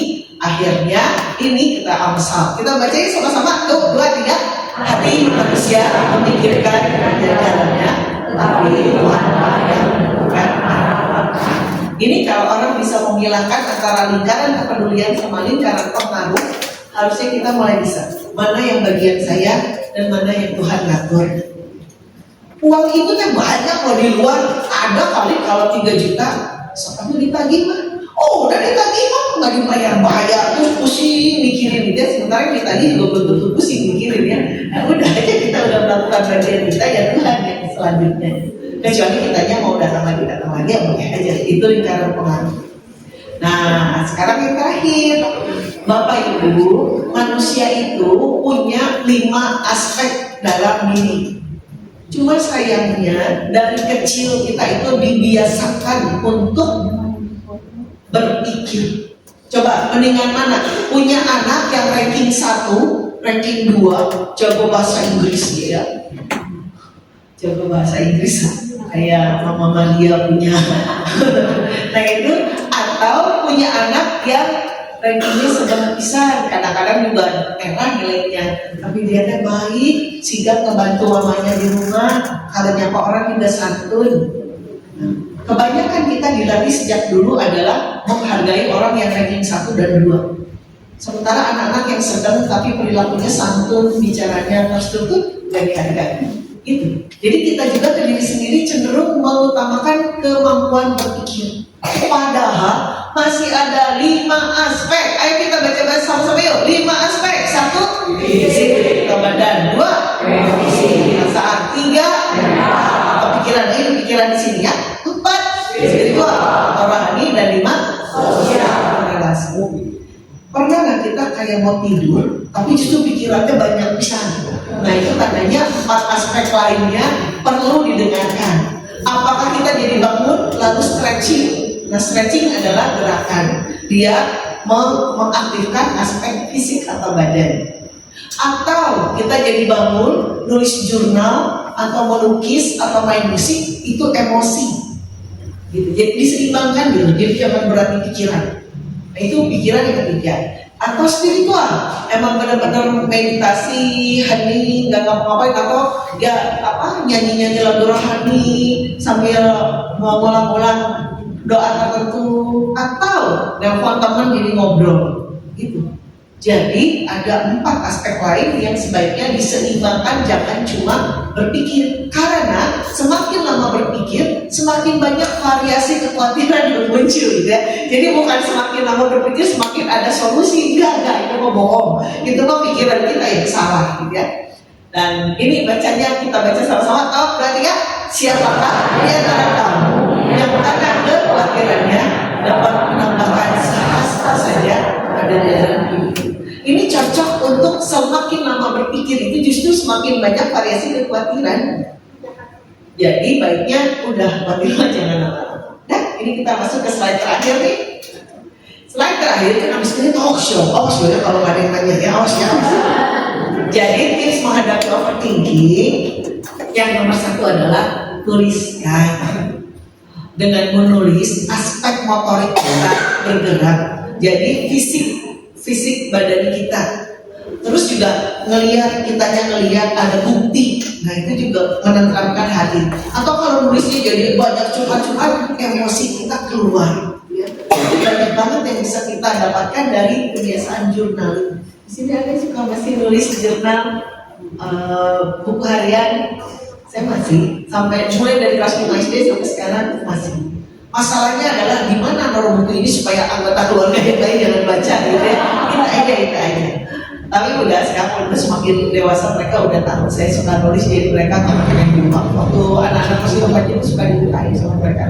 akhirnya ini kita amsal. Kita bacain sama-sama. Tuh, 2, 3. Hati manusia memikirkan jalannya, tapi Tuhan yang menentukan arah. Ini kalau orang bisa memilahkan antara lingkaran kepedulian sama lingkaran pengaruh, harusnya kita mulai bisa. Mana yang bagian saya dan mana yang Tuhan ngatur. Uang itu kan banyak loh di luar, ada kali kalau 3 juta, sekarang ditagih mah. Oh udah ditagih mah nggak dibayar terus pusing mikirin dia, sementara yang ditagih juga betul-betul pusing mikirin ya. Nah udah aja kita udah melakukan bagian kita ya Tuhan yang selanjutnya. Kecuali kitanya mau datang lagi ya boleh aja. Itu lingkaran pengaruh. Nah sekarang yang terakhir, Bapak Ibu, manusia itu punya 5 aspek dalam diri. Cuma sayangnya dari kecil kita itu dibiasakan untuk berpikir. Coba mendingan mana? Punya anak yang ranking 1, ranking 2, jago bahasa Inggris ya. Jago bahasa Inggris kayak Mama Malia punya. Nah itu, atau punya anak yang rankingnya sedang pisan, kadang-kadang juga merah nilainya, tapi dia kan baik, sigap ngebantu mamanya di rumah, kalau nyapa orang juga santun. Kebanyakan kita dilatih sejak dulu adalah menghargai orang yang ranking 1 dan 2. Sementara anak-anak yang sedang tapi perilakunya santun, bicaranya terstruktur, gak dihargai. Gitu. Jadi kita juga ke diri sendiri cenderung mengutamakan kemampuan berpikir. Padahal masih ada 5 aspek. Ayo kita baca sama-sama yuk. 5 aspek. 1, fisik badan. 2, perasaan. 3, pikiran di sini ya. 4, spiritual atau rohani. Dan 5, sosial relasi. Pernah nggak kita kayak mau tidur, tapi justru pikirannya banyak pisan? Nah itu tandanya 4 aspek lainnya perlu didengarkan. Apakah kita jadi bangun lalu stretching? Nah stretching adalah gerakan. Dia mengaktifkan aspek fisik atau badan. Atau kita jadi bangun, nulis jurnal, atau melukis, atau main musik, itu emosi. Gitu. Jadi diseimbangkan gitu, jadi jangan berarti pikiran. Nah, itu pikiran yang ketiga. Atau spiritual, emang benar-benar meditasi, hening, nggak ngapa-ngapain, atau ya nyanyi-nyanyi lagu rohani sambil ngulang-ngulang doa tertentu, atau nelfon teman jadi ngobrol gitu. Jadi ada 4 aspek lain yang sebaiknya diseimbangkan, jangan cuma berpikir. Karena semakin lama berpikir, semakin banyak variasi kekhawatiran yang muncul gitu ya. Jadi bukan semakin lama berpikir semakin ada solusi, enggak, itu mau bohong. Itu mah pikiran kita yang salah gitu ya. Dan ini bacanya kita baca sama-sama. Oh, berarti ya, siapakah di antara kamu yang karena kekhawatirannya dapat menambahkan sehasta saja pada dalam hidup. Ini cocok untuk semakin lama berpikir itu justru semakin banyak variasi kekhawatiran. Jadi baiknya udah khawatir jangan lama-lama. Nah, ini kita masuk ke slide terakhir nih. Slide terakhir kan habis ini talk show. Awas ya kalau ada yang tanya ya, awas ya. Jadi tips menghadapi overthinking yang nomor 1 adalah tuliskan. Dengan menulis aspek motorik kita bergerak. Jadi fisik badan kita. Terus juga ngelihat ada bukti. Nah itu juga menenteramkan hati. Atau kalau nulisnya jadi banyak curhat-curhat, emosi kita keluar. Ya. Banyak banget yang bisa kita dapatkan dari kebiasaan jurnal. Di sini ada yang suka masih nulis jurnal buku harian. Saya masih sampai mulai dari kelas 5 SD sampai sekarang masih. Masalahnya adalah gimana naruh buku ini supaya anggota keluarga yang lain jangan baca gitu ya. Kita aja. Tapi udah sekarang udah semakin dewasa mereka udah tahu saya suka nulis, jadi mereka kalau pengen dibuka. Waktu anak-anak masih baca itu suka dibukain sama mereka.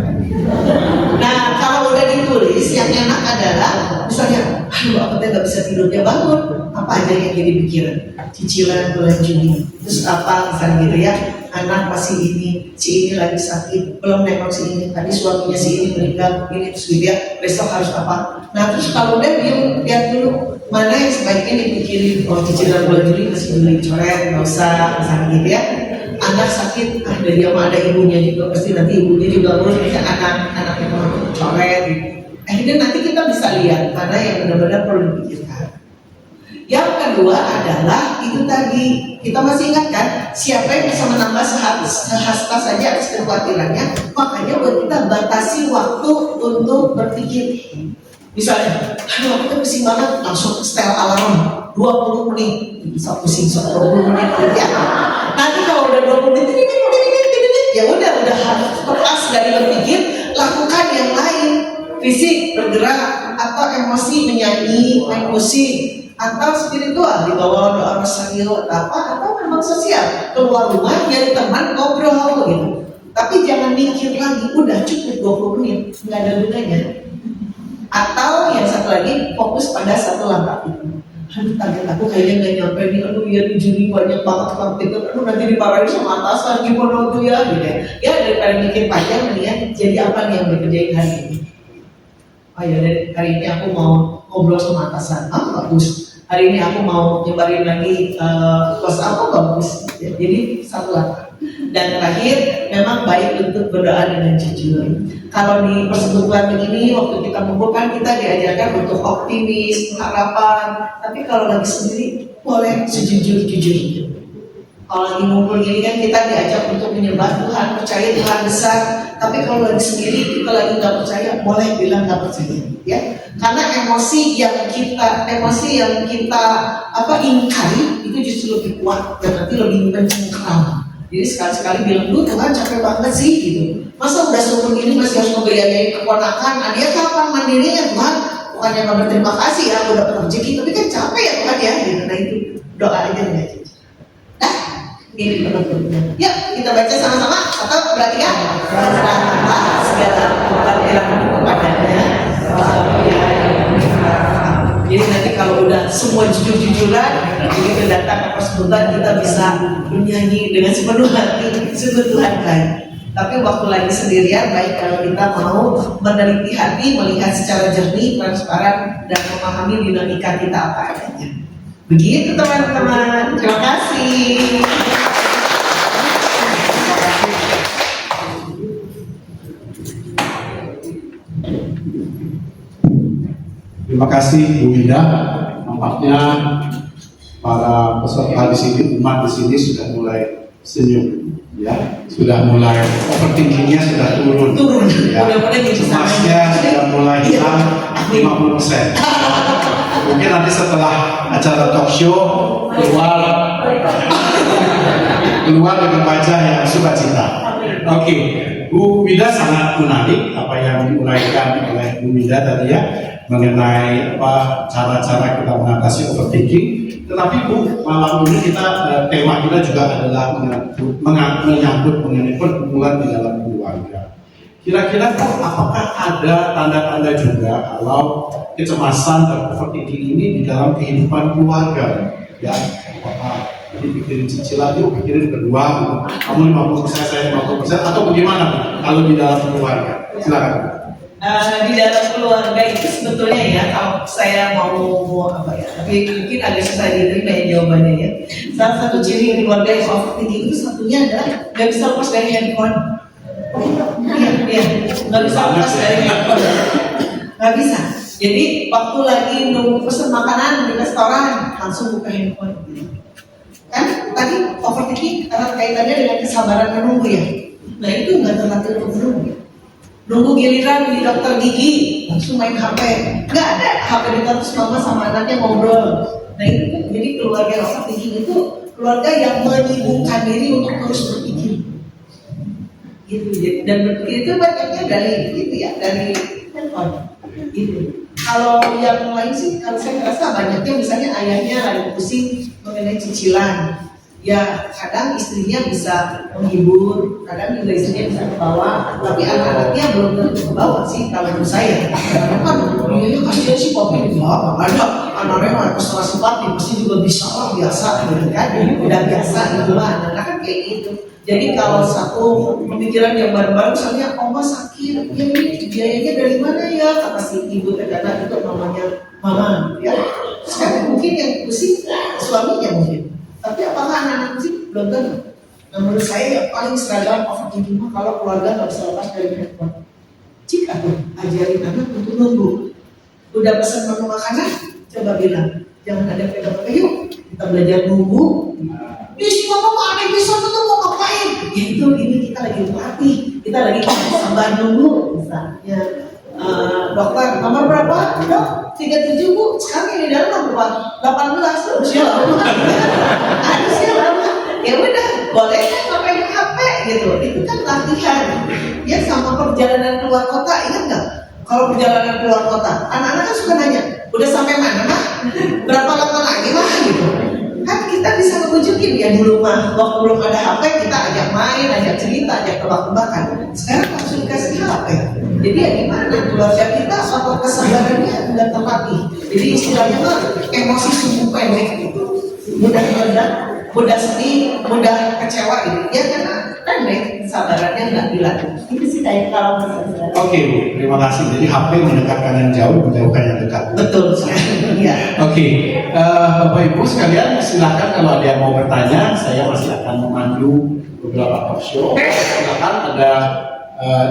Nah kalau udah ditulis yang enak adalah misalnya, aduh aku nggak bisa tidurnya bangun, apa aja yang jadi pikiran, cicilan bulan Juni, terus apa misalnya gitu ya, anak masih ini, si ini lagi sakit, belum nengok si ini, tadi suaminya si ini meninggal, ini terus gitu ya, besok harus apa. Nah terus kalau udah diem lihat dulu mana yang sebaiknya dipikirin. Oh cicilan bulan Juli masih beli coret, nggak usah misalnya gitu ya. Anak sakit, dari sama ada ibunya juga, pasti nanti ibunya juga urus, misalnya anaknya mau coret gitu. Akhirnya nanti kita bisa lihat mana yang benar-benar perlu dipikirkan. Yang kedua adalah itu tadi, kita masih ingat kan, siapa yang bisa menambah sehasta saja atas kekhawatirannya. Makanya buat kita batasi waktu untuk berpikir. Misalnya, aduh aku tuh pusing banget, langsung setel alarm 20 menit, bisa pusing 20 menit ya. Nanti kalau udah 20 menit, ya udah harus lepas dari berpikir, lakukan yang lain, fisik bergerak, atau emosi menyanyi, main musik, atau spiritual dibawa doa rosario atau memang sosial, keluar rumah nyari teman ngobrol gitu. Tapi jangan mikir lagi, udah cukup 20 menit, nggak ada gunanya. Atau yang satu lagi fokus pada satu langkah itu. Aduh target aku kayaknya nggak nyampe nih, aduh ya di Juni banyak banget itu, aduh nanti dimarahin sama atasan gimana tuh ya gitu ya. Daripada mikir panjang mendingan jadi apa nih yang dikerjain hari ini. Oh ya hari ini aku mau ngobrol sama atasan, bagus. Hari ini aku mau nyebarin lagi post apa, bagus. Ya, jadi satu langkah. Dan terakhir, memang baik untuk berdoa dengan jujur. Kalau di persekutuan ini, waktu kita mengumpulkan, kita diajarkan untuk optimis, harapan. Tapi kalau lagi sendiri, boleh sejujur-jujurnya. Kalau lagi ngumpul gini kan kita diajak untuk menyembah Tuhan, percaya Tuhan besar. Tapi kalau lagi sendiri, kita lagi nggak percaya, boleh bilang nggak percaya, ya. Karena emosi yang kita ingkari itu justru lebih kuat dan nanti lebih mencengkram. Jadi sekali-sekali bilang, Tuhan capek banget sih gitu. Masa udah seumur ini masih harus ngebiayain keponakan, dia kapan mandirinya Tuhan? Bukannya nggak berterima kasih ya, udah dapat rezeki, tapi kan capek ya Tuhan ya gitu. Nah itu doa aja dengan jujur. Nah, ini penutupnya. Yuk kita baca sama-sama, atau berarti ya? Serahkanlah segala kekhawatiran kepadanya. Jadi nanti kalau udah semua jujur-jujuran, begitu datang ke persekutuan kita bisa bernyanyi dengan sepenuh hati, sungguh Tuhan baik. Tapi waktu lagi sendirian, baik kalau kita mau meneliti hati, melihat secara jernih, transparan, dan memahami dinamika kita apa adanya. Begitu teman-teman, terima kasih. Terima kasih Bu Ida. Nampaknya para peserta di sini, umat di sini sudah mulai senyum, ya, sudah mulai overthinkingnya sudah turun, ya, cemasnya sudah mulai hilang 50%. Mungkin nanti setelah acara talk show keluar dengan wajah yang sukacita. Oke, Bu Mida sangat menarik apa yang diuraikan oleh Bu Mida tadi ya, mengenai apa cara-cara kita mengatasi overthinking. Tetapi Bu, malam ini kita tema kita juga adalah menyangkut mengenai pergumulan di dalam keluarga. Kira-kira apakah ada tanda-tanda juga kalau kecemasan dan overthinking ini di dalam kehidupan keluarga? Ya, apakah dipikirin cicilan, yuk pikirin kedua, kamu 50%, saya 50%, atau bagaimana kalau di dalam keluarga? Silakan. Di dalam keluarga itu sebetulnya ya, kalau saya mau apa ya, tapi mungkin agak susah diterima ya jawabannya ya. Salah satu ciri keluarga yang overthinking itu satunya adalah nggak bisa lepas dari handphone. Iya, nggak bisa lepas dari handphone, nggak bisa. Jadi waktu lagi nunggu pesen makanan di restoran langsung buka handphone. Kan tadi overthinking karena kaitannya dengan kesabaran menunggu ya. Nah itu nggak terlatih untuk menunggu. Nunggu giliran di dokter gigi langsung main HP. Nggak ada HP ditaruh mama sama anaknya ngobrol. Nah itu kan jadi keluarga overthinking itu keluarga yang menyibukkan diri untuk terus berpikir. Gitu. Dan berpikir itu banyaknya dari itu ya, dari handphone. Gitu. Kalau yang lain sih, kalau saya merasa banyaknya misalnya ayahnya lagi pusing mengenai cicilan, ya kadang istrinya bisa menghibur, kadang juga istrinya bisa kebawa, tapi anak-anaknya belum tentu kebawa sih kalau menurut saya. Karena kan dia kasihan sih papi, ya ada anaknya mah pesona simpati, pasti juga bisa lah biasa, gitu kan? Udah biasa gitu lah, anak-anak kan kayak gitu. Jadi kalau satu pemikiran yang baru-baru misalnya oma sakit, ya ini biayanya dari mana ya? Kata si ibu karena itu namanya mama, ya. Sekarang mungkin yang pusing suaminya mungkin. Tapi apakah anak-anak pusing? Belum tentu. Nah, menurut saya yang paling seragam overthinking kalau keluarga nggak bisa lepas dari handphone. Jika tuh ajarin anak untuk nunggu. Udah pesan menu makanan, coba bilang jangan ada pegang-pegang, yuk kita belajar nunggu. Si mama mau aneh bisa tuh mau ngapain? Itu ini kita lagi berlatih, kita lagi sabar nunggu. Misalnya dokter nomor berapa? Dok 37 Bu. Sekarang ini dalam berapa? 18. Harusnya lama. Harusnya lama. Ya udah, boleh kan ngapain HP gitu. Itu kan latihan. Ya sama perjalanan keluar kota, ingat nggak? Kalau perjalanan keluar kota, anak-anak kan suka nanya, udah sampai mana mah? Berapa lama lagi mah? Gitu. Kan kita bisa ngebujukin ya dulu mah waktu belum ada HP kita ajak main, ajak cerita, ajak tebak-tebakan. Sekarang langsung dikasih HP. Jadi ya gimana keluarga kita otot kesabarannya udah terlatih. Jadi istilahnya mah emosi sumbu pendek gitu. Mudah meledak, mudah sedih, mudah kecewa gitu. Ya karena pendek kesabarannya nggak dilatih. Itu sih kayak kalau misalnya. Oke Bu, terima kasih. Jadi HP mendekatkan yang jauh, menjauhkan yang dekat. Betul sekali. Ya. Oke, Bapak Ibu sekalian silakan kalau ada yang mau bertanya, saya masih akan memandu beberapa talk show. Silakan ada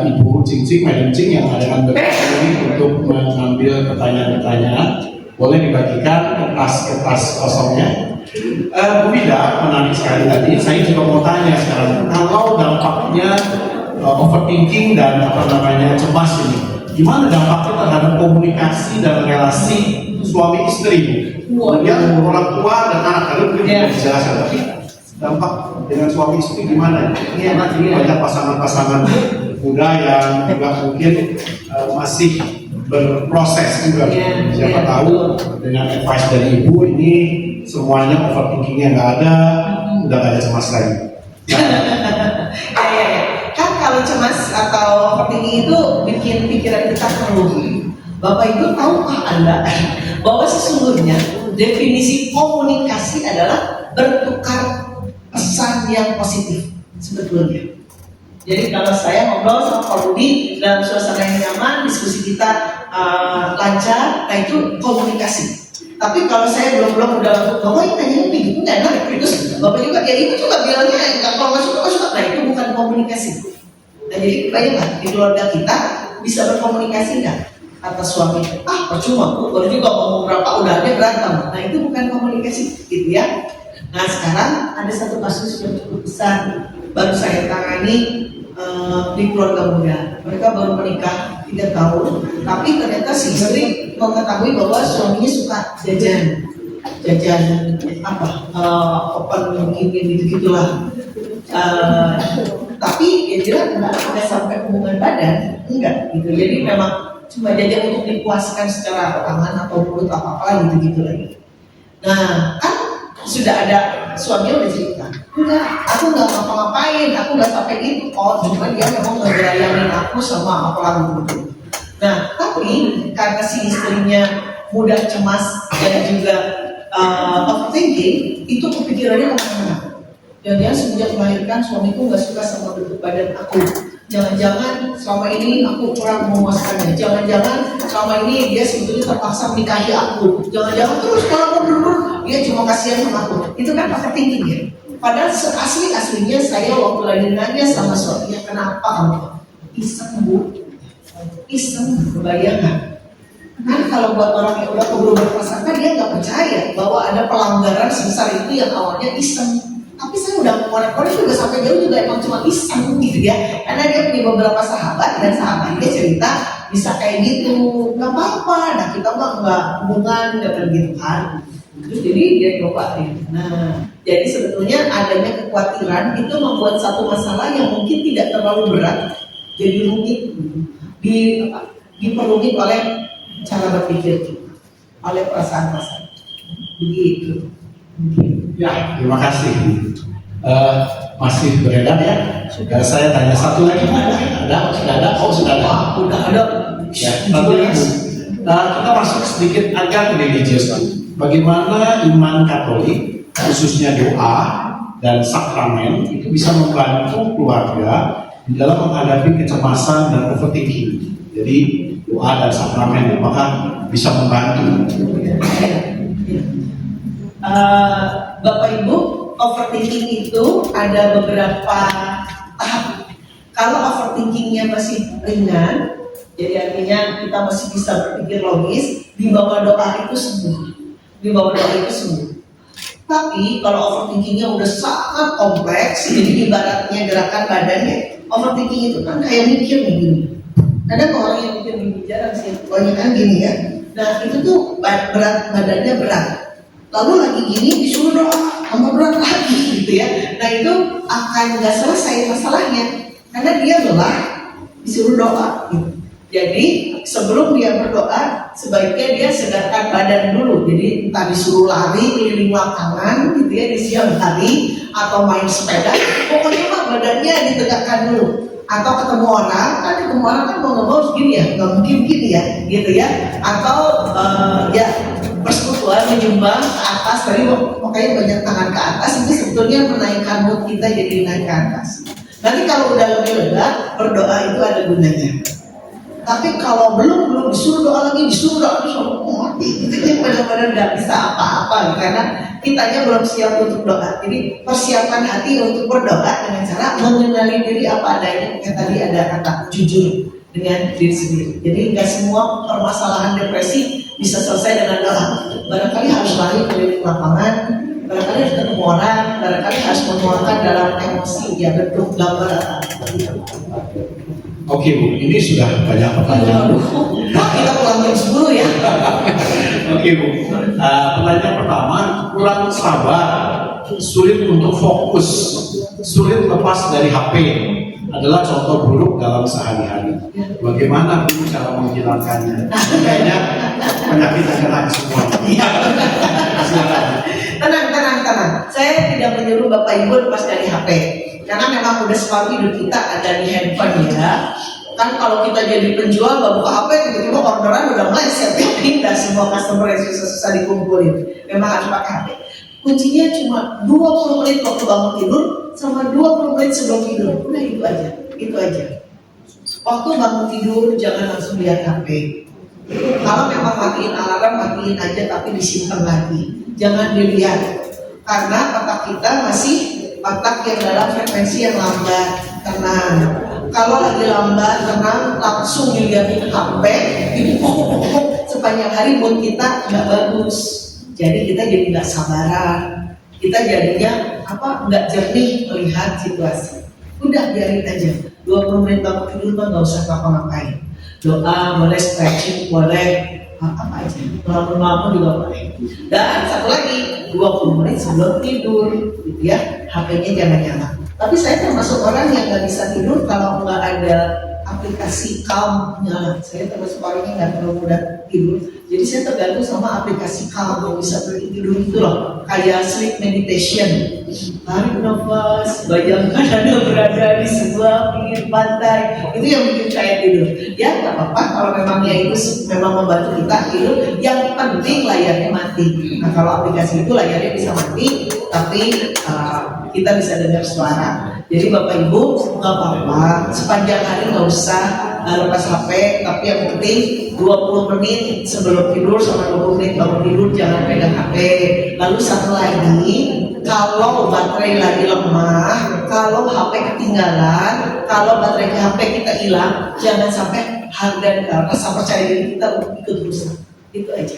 Ibu Cing, Madam Cing yang ada dengan berkali untuk mengambil pertanyaan-pertanyaan. Boleh dibagikan kertas kosongnya. Bu Vida, menarik sekali tadi. Saya juga mau tanya sekarang, kalau dampaknya overthinking dan cemas ini, gimana dampaknya terhadap komunikasi dan relasi suami istri? Kemudian orang tua dan anak kalian mungkin bisa dijelaskan, tapi dampak dengan suami istri gimana? Karena ini banyak pasangan-pasangan muda yang juga mungkin masih berproses juga. Siapa tahu dengan advice dari ibu ini semuanya overthinkingnya nggak ada, udah nggak ada cemas lagi. Kan kalau cemas atau overthinking itu bikin pikiran kita keruh. Bapak Ibu tahukah Anda bahwa sesungguhnya definisi komunikasi adalah bertukar pesan yang positif sebetulnya. Jadi kalau saya ngobrol sama Pak Rudi dalam suasana yang nyaman, diskusi kita lancar, nah itu komunikasi. Tapi kalau saya belum udah langsung, Bapak ini nanya begitu nggak enak, terus Bapak juga, ya Ibu juga bilangnya kalau nggak suka, nah itu bukan komunikasi. Nah jadi bayangkan di keluarga kita bisa berkomunikasi nggak? Kata suami, percuma Bu, baru juga ngomong berapa udah ada berantem. Nah itu bukan komunikasi, gitu ya. Nah sekarang ada satu kasus yang cukup besar baru saya tangani di keluarga muda. Mereka baru menikah 3 tahun, tapi ternyata si istri mengetahui bahwa suaminya suka jajan open gitu-gitulah. Tapi dia bilang nggak sampai hubungan badan, enggak gitu. Jadi memang cuma jajan untuk dipuaskan secara tangan atau mulut apa gitu lagi. Nah kan sudah ada suaminya udah cerita, enggak, aku nggak ngapa-ngapain, aku nggak sampai gitu. Oh cuma dia memang ngerayain aku sama apa gitu. Nah tapi karena si istrinya mudah cemas dan juga overthinking, itu kepikirannya kemana-mana. Jangan-jangan semenjak melahirkan suamiku nggak suka sama bentuk badan aku. Jangan-jangan selama ini aku kurang memuaskannya. Jangan-jangan selama ini dia sebetulnya terpaksa menikahi aku. Jangan-jangan terus kalau aku berur dia cuma kasihan sama aku. Itu kan overthinking ya. Padahal aslinya saya waktu lagi nanya sama suaminya, kenapa kamu iseng bu? Iseng, bayangkan. Kan kalau buat orang yang udah keburu berprasangka, dia nggak percaya bahwa ada pelanggaran sebesar itu yang awalnya iseng. Tapi saya udah korek-korek juga sampai jauh juga emang cuma iseng gitu ya. Karena dia punya beberapa sahabat dan sahabatnya cerita bisa kayak gitu, nggak apa-apa. Nah kita mah nggak hubungan dengan gitu kan. Terus jadi dia cobain. Nah jadi sebetulnya adanya kekhawatiran itu membuat satu masalah yang mungkin tidak terlalu berat jadi rumit, diperumit oleh cara berpikir, oleh perasaan-perasaan begitu. Ya, terima kasih. Masih beredar ya. Saya tanya satu lagi, ada? Sudah ada? Oh sudah ada. Udah ada. Ya, satu lagi. Kita masuk sedikit agak religius. Bagaimana iman Katolik, khususnya doa dan sakramen itu bisa membantu keluarga di dalam menghadapi kecemasan dan overthinking. Jadi doa dan sakramen apakah bisa membantu? Bapak Ibu, overthinking itu ada beberapa tahap. Kalau overthinkingnya masih ringan, jadi artinya kita masih bisa berpikir logis, di bawah doa itu sembuh. Di bawah doa itu sembuh. Tapi kalau overthinkingnya udah sangat kompleks, jadi ibaratnya gerakan badannya, overthinking itu kan kayak mikir nih gini. Ada orang yang mikir gini jarang sih, banyak kan gini ya. Nah itu tuh berat badannya berat. Lalu lagi gini disuruh doa, tambah berat lagi gitu ya. Nah itu akan nggak selesai masalahnya karena dia lelah disuruh doa gitu. Jadi sebelum dia berdoa sebaiknya dia sedarkan badan dulu. Jadi entah disuruh lari keliling lapangan gitu ya di siang hari atau main sepeda, pokoknya mah badannya ditegakkan dulu. Atau ketemu orang kan mau nggak mau gini ya, nggak mungkin gini ya gitu ya. Atau ya persekutuan menyumbang ke atas, tadi makanya banyak tangan ke atas, itu sebetulnya menaikkan mood kita jadi naik ke atas. Nanti kalau udah lebih lega, berdoa itu ada gunanya. Tapi kalau belum disuruh doa lagi, mati, itu kan benar-benar nggak bisa apa-apa, karena kitanya belum siap untuk doa. Jadi persiapkan hati untuk berdoa dengan cara mengenali diri apa adanya. Yang tadi ada kata jujur dengan diri sendiri. Jadi nggak semua permasalahan depresi bisa selesai dengan doa. Barangkali harus lari keliling lapangan, barangkali harus ketemu orang, barangkali harus menuangkan dalam emosi ya bentuk gambar. Oke Bu, ini sudah banyak pertanyaan. Kita pulang jam 10 ya. Oke Bu, pertanyaan pertama, kurang sabar, sulit untuk fokus, sulit lepas dari HP adalah contoh buruk dalam sehari-hari. Bagaimana Bu cara menghilangkannya? Kayaknya penyakit akan semua. Tenang. Saya tidak menyuruh Bapak Ibu lepas dari HP. Karena memang udah separuh hidup kita ada di handphone ya. Kan kalau kita jadi penjual gak buka HP, tiba-tiba orderan udah meleset ya, pindah semua customer yang susah-susah dikumpulin. Memang harus pakai HP. Kuncinya cuma 20 menit waktu bangun tidur sama 20 menit sebelum tidur. Udah itu aja. Waktu bangun tidur jangan langsung lihat HP. Kalau memang matiin alarm, matiin aja tapi disimpan lagi. Jangan dilihat. Karena otak kita masih otak yang dalam frekuensi yang lambat, tenang. Kalau lagi lambat, tenang, langsung dilihatin HP, itu sepanjang hari mood kita nggak bagus. Jadi kita jadi nggak sabaran, kita jadinya nggak jernih melihat situasi. Udah biarin aja. 20 menit bangun tidur mah nggak usah ngapa-ngapain. Doa boleh, stretching boleh, apa aja. Melamun-melamun juga boleh. Dan satu lagi, 20 menit sebelum tidur, gitu ya, HP-nya jangan nyala. Tapi saya termasuk orang yang nggak bisa tidur kalau nggak ada aplikasi Calm nyala. Saya termasuk orang yang nggak terlalu mudah tidur. Jadi saya tergantung sama aplikasi Calm yang bisa bikin tidur itu loh. Kayak sleep meditation. Tarik nafas, bayangkan Anda berada di sebuah pinggir pantai. Itu yang bikin saya tidur. Ya nggak apa-apa kalau memang ya itu memang membantu kita tidur. Yang penting layarnya mati. Nah kalau aplikasi itu layarnya bisa mati, tapi kita bisa dengar suara. Jadi Bapak Ibu nggak apa-apa sepanjang hari nggak usah lepas HP, tapi yang penting 20 menit sebelum tidur sama 20 menit bangun tidur jangan pegang HP. Lalu satu lagi, kalau baterai lagi lemah, kalau HP ketinggalan, kalau baterai HP kita hilang, jangan sampai harga rasa percaya diri kita ikut rusak. Itu aja.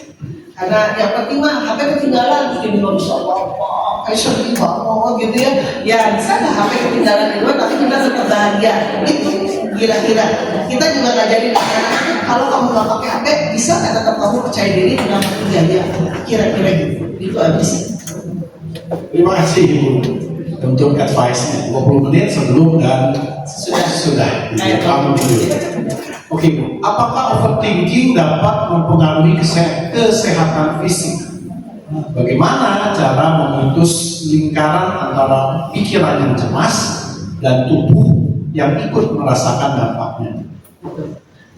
Karena yang penting mah HP ketinggalan, jadi nggak bisa apa-apa, kayak sedih banget gitu ya. Ya bisa nggak HP ketinggalan di luar, tapi kita tetap bahagia. Itu gila-gila. Kita juga nggak jadi anak-anak. Kalau kamu nggak pakai HP, bisa nggak tetap kamu percaya diri dengan bahagia? Kira-kira gitu. Itu aja sih. Terima kasih Ibu untuk advice-nya. 20 menit sebelum dan sudah. Kamu tidur. Oke Bu, apakah overthinking dapat mempengaruhi kesehatan fisik? Bagaimana cara memutus lingkaran antara pikiran yang cemas dan tubuh yang ikut merasakan dampaknya?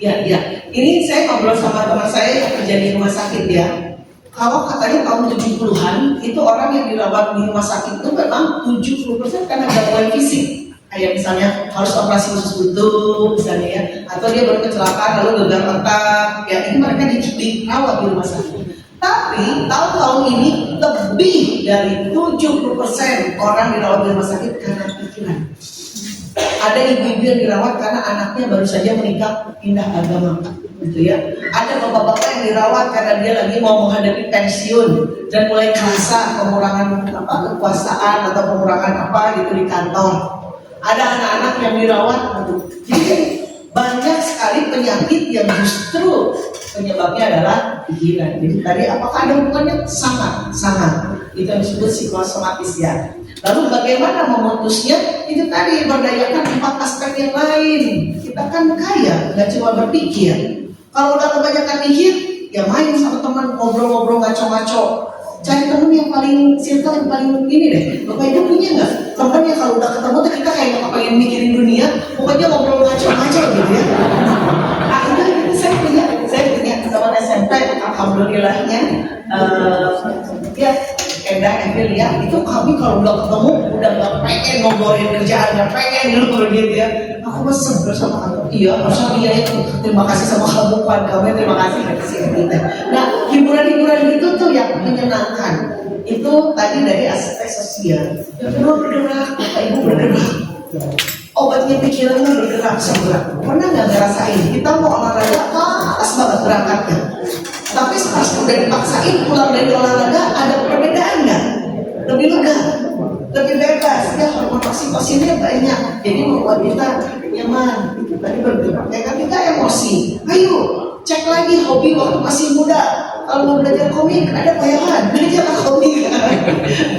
Ya. Ini saya ngobrol sama teman saya yang kerja di rumah sakit ya. Kalau katanya tahun 70-an, itu orang yang dirawat di rumah sakit itu memang 70% karena gangguan fisik. Kayak misalnya harus operasi usus buntu misalnya ya, atau dia baru kecelakaan lalu gagal otak, ya ini mereka dirawat di rumah sakit. Tapi tahun-tahun ini lebih dari 70% orang dirawat di rumah sakit karena pikiran. Ada ibu-ibu yang dirawat karena anaknya baru saja menikah pindah agama, gitu ya. Ada bapak-bapak yang dirawat karena dia lagi mau menghadapi pensiun dan mulai kerasa pengurangan kekuasaan atau pengurangan gitu di kantor. Ada anak-anak yang dirawat, jadi banyak sekali penyakit yang justru penyebabnya adalah pikiran. Jadi tadi apakah ada hubungannya? Sangat. Itu yang disebut psikosomatis ya. Lalu bagaimana memutusnya? Itu tadi berdayakan 4 aspek yang lain. Kita kan kaya, nggak cuma berpikir. Kalau udah kebanyakan mikir, ya main sama teman ngobrol-ngobrol ngaco-ngaco. Cari temen yang paling circle yang paling ini deh. Bapak Ibu punya nggak temen yang kalau udah ketemu tuh kita kayak nggak pengen mikirin dunia, pokoknya ngobrol ngaco-ngaco gitu ya. Itu saya punya teman SMP, alhamdulillahnya ya Endah Evelia itu kami kalau udah ketemu udah nggak pengen ngobrolin kerjaan, nggak pengen dulu gitu ya. Aku mesem bersama kamu. Iya, harusnya dia itu. Terima kasih sama kamu, kamu terima kasih kita. Nah, hiburan-hiburan itu tuh yang menyenangkan. Itu tadi dari aspek sosial. Yang kedua bergerak, Bapak Ibu bergerak. Obatnya pikirannya bergerak segera. Pernah nggak ngerasain? Kita mau olahraga pas banget berangkatnya. Tapi pas udah dipaksain pulang dari olahraga ada perbedaan nggak? Lebih lega, lebih bebas, ya hormon oksitosinnya banyak, jadi membuat kita nyaman. Itu tadi bergerak. Ya kan kita emosi. Ayo cek lagi hobi waktu masih muda. Kalau mau belajar komik ada bayangan, belajar komik,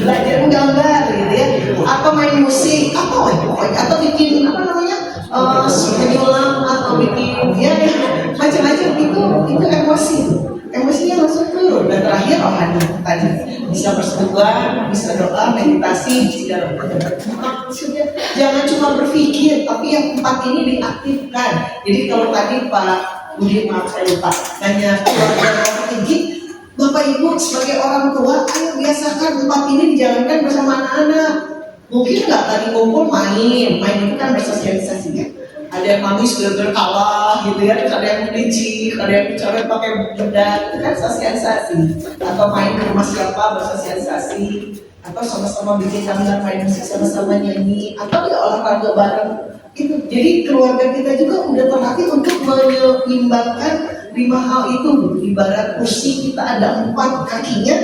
belajar menggambar, gitu ya. Atau main musik, atau bikin penyulam atau bikin macam-macam itu emosi. Emosinya langsung turun. Dan terakhir rohani tadi bisa persekutuan, bisa doa, meditasi, segala macam. Maksudnya jangan cuma berpikir, tapi yang 4 ini diaktifkan. Jadi kalau tadi Pak Budi, maaf saya lupa, nanya keluarga tinggi, Bapak Ibu sebagai orang tua, ayo biasakan 4 ini dijalankan bersama anak-anak. Mungkin nggak tadi ngumpul main itu kan bersosialisasi ya. Ada yang manis berkalah gitu ya, ada yang licik, ada yang bicara pakai benda, itu kan sosialisasi. Atau main ke rumah siapa bersosialisasi, atau sama-sama bikin gambar, main musik sama-sama nyanyi, atau ya olahraga bareng. Itu jadi keluarga kita juga udah terlatih untuk menyeimbangkan 5 hal itu. Ibarat kursi kita ada 4 kakinya,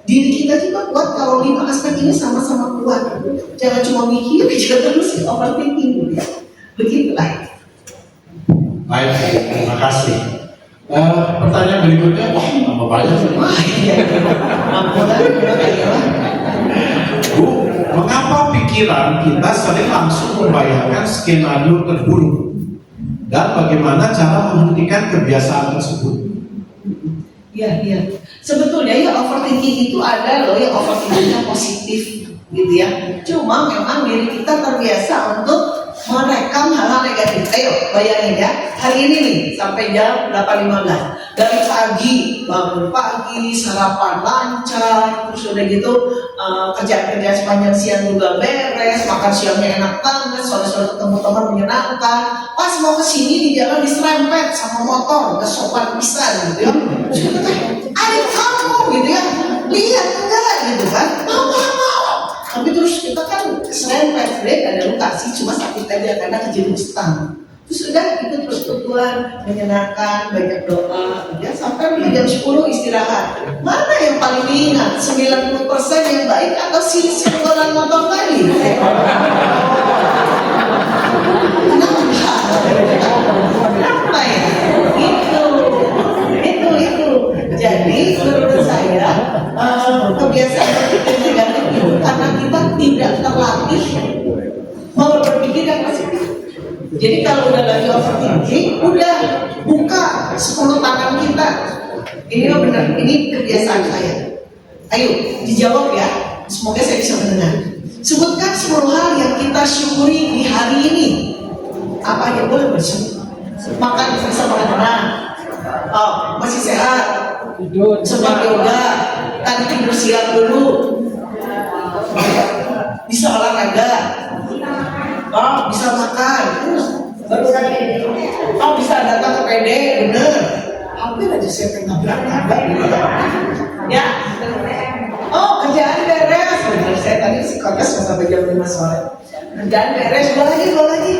diri kita juga kuat kalau 5 aspek ini sama-sama kuat. Jangan cuma mikir aja terus sih overthinking gitu ya. Begitulah. Baik, terima kasih. Pertanyaan berikutnya, tambah banyak. Wah, iya. Bu, mengapa pikiran kita sering langsung membayangkan skenario terburuk? Dan bagaimana cara menghentikan kebiasaan tersebut? Iya. Sebetulnya ya overthinking itu ada loh yang overthinkingnya positif gitu ya. Cuma memang diri kita terbiasa untuk merekam hal-hal negatif. Ayo bayangin ya, hari ini nih sampai jam 8.15 dari pagi, bangun pagi, sarapan lancar, terus udah gitu kerjaan-kerjaan sepanjang siang juga beres, makan siangnya enak banget, sore-sore ketemu teman menyenangkan. Pas mau kesini di jalan diserempet sama motor, gak sopan pisan gitu ya. Terus kita adik kamu gitu ya, lihat enggak gitu kan, mau. Tapi terus kita kan keserempet, ada luka sih, cuma sakit aja karena kejenuh stang. Terus udah ikut persekutuan, menyenangkan, banyak doa, ya sampai jam 10 istirahat. Mana yang paling diingat? 90% yang baik atau si sekolah motor tadi? Kenapa ya? Itu. Jadi menurut saya kebiasaan berpikir negatif itu karena kita tidak terlatih mau berpikir yang positif. Jadi kalau udah lagi overthinking, udah buka 10 tangan kita. Ini loh benar, ini kebiasaan saya. Ayo dijawab ya, semoga saya bisa mendengar. Sebutkan 10 hal yang kita syukuri di hari ini. Apa aja boleh bersyukur? Makan bisa makan tenang. Oh, masih sehat. Sempat yoga, tadi tidur siang dulu, bisa olahraga, oh bisa makan, oh bisa datang ke PD, bener, hampir aja saya pengen berangkat, ya, oh kerjaan beres, bener saya tadi psikotes sampai jam 5 sore, kerjaan beres, gue lagi,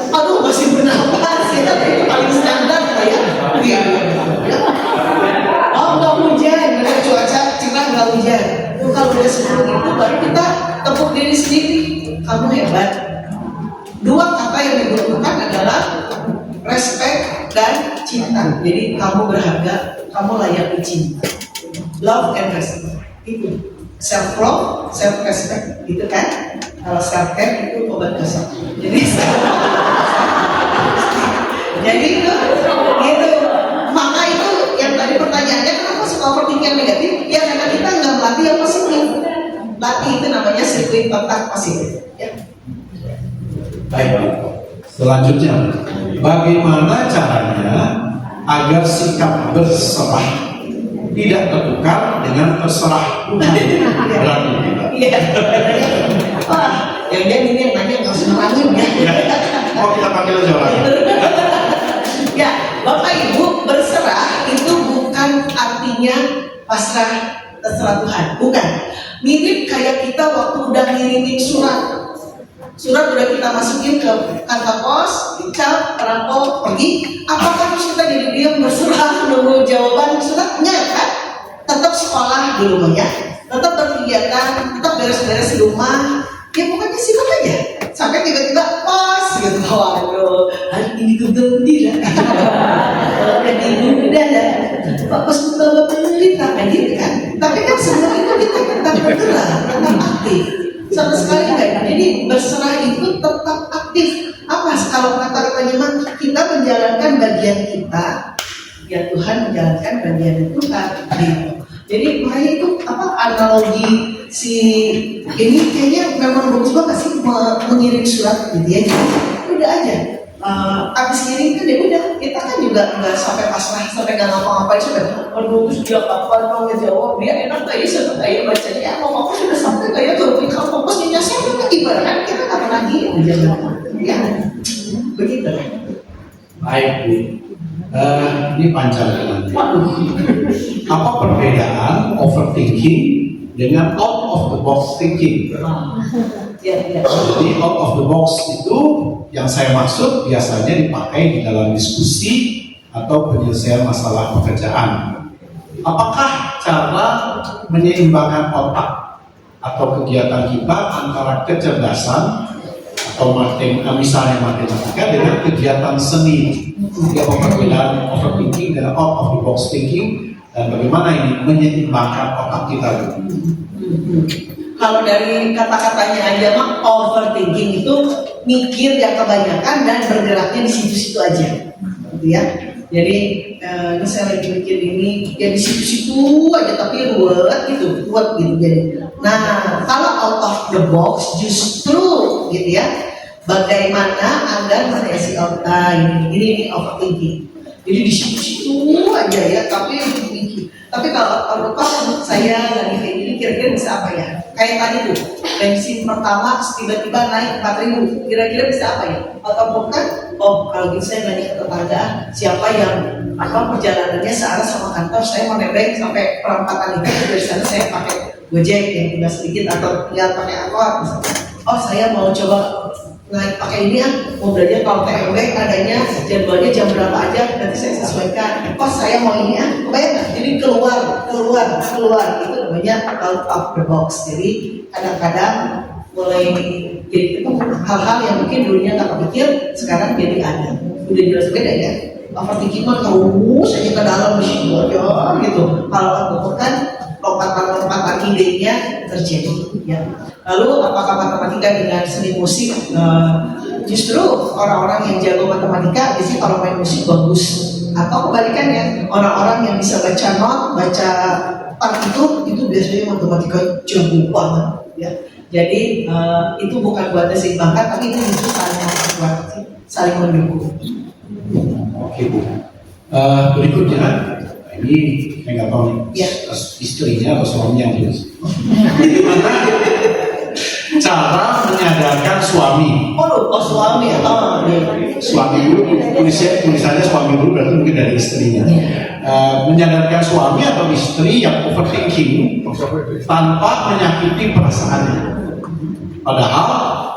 aduh masih bernapas, ya tapi itu paling standar ya. Oh nggak hujan, benar cuaca cerah nggak hujan. Tuh kalau udah seperti itu baru kita tepuk diri sendiri, kamu hebat. 2 kata yang dibutuhkan adalah respect dan cinta. Jadi kamu berharga, kamu layak dicinta. Love and respect itu self love, self respect, gitu kan? Kalau self care itu obat dosa. Jadi itu gitu. Maka itu yang tadi pertanyaannya kenapa suka overthinking negatif? Ya karena kita nggak melatih yang positif. Latih itu namanya sirkuit otak positif. Ya. Baik, selanjutnya, bagaimana caranya agar sikap berserah tidak tertukar dengan terserah Tuhan? Berarti tidak. Iya. Wah, yang ini yang nanya nggak usah nangis ya. Oh kita panggil aja orang. Ya, Bapak Ibu, berserah itu bukan artinya pasrah terserah Tuhan, bukan. Mirip kayak kita waktu udah ngirimin surat udah kita masukin ke kantor pos, dicap, perampok, pergi. Apakah terus kita jadi diam berserah nunggu jawaban suratnya kan? Tetap sekolah di rumahnya, tetap berkegiatan, tetap beres-beres di rumah. Ya pokoknya silat aja. Sampai tiba-tiba pos gitu, waduh, hari ini gembira. Dan ibu udah ada, Pak Pos membawa berita, gitu kan? Tapi kan sebelum itu kita tetap bergerak, tetap aktif. Sama sekali enggak. Jadi berserah itu tetap aktif. Apa kalau kata-katanya memang kita menjalankan bagian kita, ya Tuhan menjalankan bagian Tuhan. Gitu. Jadi makanya itu apa analogi si ini kayaknya memang bagus banget sih mengirim surat gitu ya. Jadi udah aja. Abis ngirim kan ya udah kita kan juga nggak sampai pasrah sampai nggak ngapa-ngapain sudah. Aduh terus dia kapan mau ngejawab dia enak kayak seneng kayak bacanya ya mau aku sudah sampai kayak tuh kalau fokusnya nyasar kan gimana kan kita nggak pernah gitu ya begitu. Baik Bu, ini panjang nanti. Apa perbedaan overthinking dengan out of the box thinking? Ya. Jadi out of the box itu yang saya maksud biasanya dipakai di dalam diskusi atau penyelesaian masalah pekerjaan. Apakah cara menyeimbangkan otak atau kegiatan kita antara kecerdasan atau misalnya matematika dengan kegiatan seni. Dia perbedaan overthinking dengan out of the box thinking, dan bagaimana ini menyeimbangkan otak kita. Kalau dari kata-katanya aja mah overthinking itu mikir yang kebanyakan dan bergeraknya di situ-situ aja, gitu ya. Jadi ini saya lagi mikir ini ya di situ-situ aja tapi ruwet gitu. Jadi, nah kalau out of the box justru gitu ya, bagaimana Anda menghiasi otak ini overthinking. Jadi di situ-situ aja ya, tapi mikir. Tapi kalau saya lagi kayak gini, kira-kira bisa apa ya? Kayak tadi tuh, bensin pertama tiba-tiba naik 4.000, kira-kira bisa apa ya? Atau bukan? Oh, kalau gitu saya nanya ke tetangga, siapa yang perjalanannya searah sama kantor, saya mau nebeng sampai perempatan itu, dari sana saya pakai Gojek yang tinggal sedikit atau tinggal pakai angkot misalnya. Oh, saya mau coba naik pakai ini ya, mau belajar kalau TMW adanya jadwalnya jam berapa aja, nanti saya sesuaikan. Oh saya mau ini ya, pokoknya jadi keluar itu namanya out of the box. Jadi kadang-kadang mulai jadi itu hal-hal yang mungkin dulunya nggak kepikir, sekarang jadi ada. Udah jelas beda ya. Overthinking mah terus aja ke dalam mesin aja gitu. Kalau aku kan lompatan-lompatan idenya terjadi ya. Lalu apakah matematika dengan seni musik? Justru orang-orang yang jago matematika biasanya kalau main musik bagus, atau kebalikannya orang-orang yang bisa baca not, baca partitur itu biasanya matematika jago banget ya. Jadi itu bukan buat seimbangkan, tapi itu justru saling motivasi, saling mendukung. Oke Bu. Berikutnya ini saya nggak tahu nih ya. Istrinya atau suaminya jelas. Bagaimana cara menyadarkan suami? Oh suami ya. Suami dulu, tulisannya suami dulu, berarti mungkin dari istrinya. Menyadarkan suami atau istri yang overthinking tanpa menyakiti perasaannya, padahal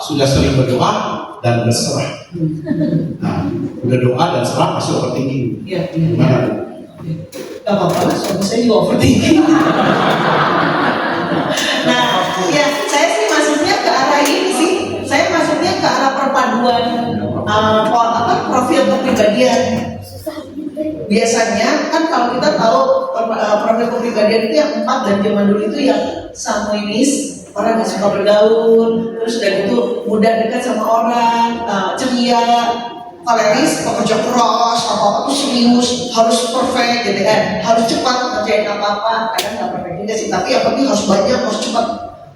sudah sering berdoa dan berserah. Nah, udah doa dan serah masih overthinking. Iya. Gimana Bu? Gak apa-apa, suami saya juga overthinking. Nah, ya saya sih maksudnya ke arah ini sih. Saya maksudnya ke arah perpaduan profil kepribadian. Biasanya kan kalau kita tahu profil kepribadian itu yang 4 dan zaman dulu itu yang sanguinis, orang yang suka bergaul, terus udah gitu mudah dekat sama orang, ceria, koleris, pekerja keras, apa-apa tuh serius, harus perfect gitu kan, harus cepat ngerjain apa-apa. Kadang nggak perfect juga sih, tapi yang penting harus banyak, harus cepat.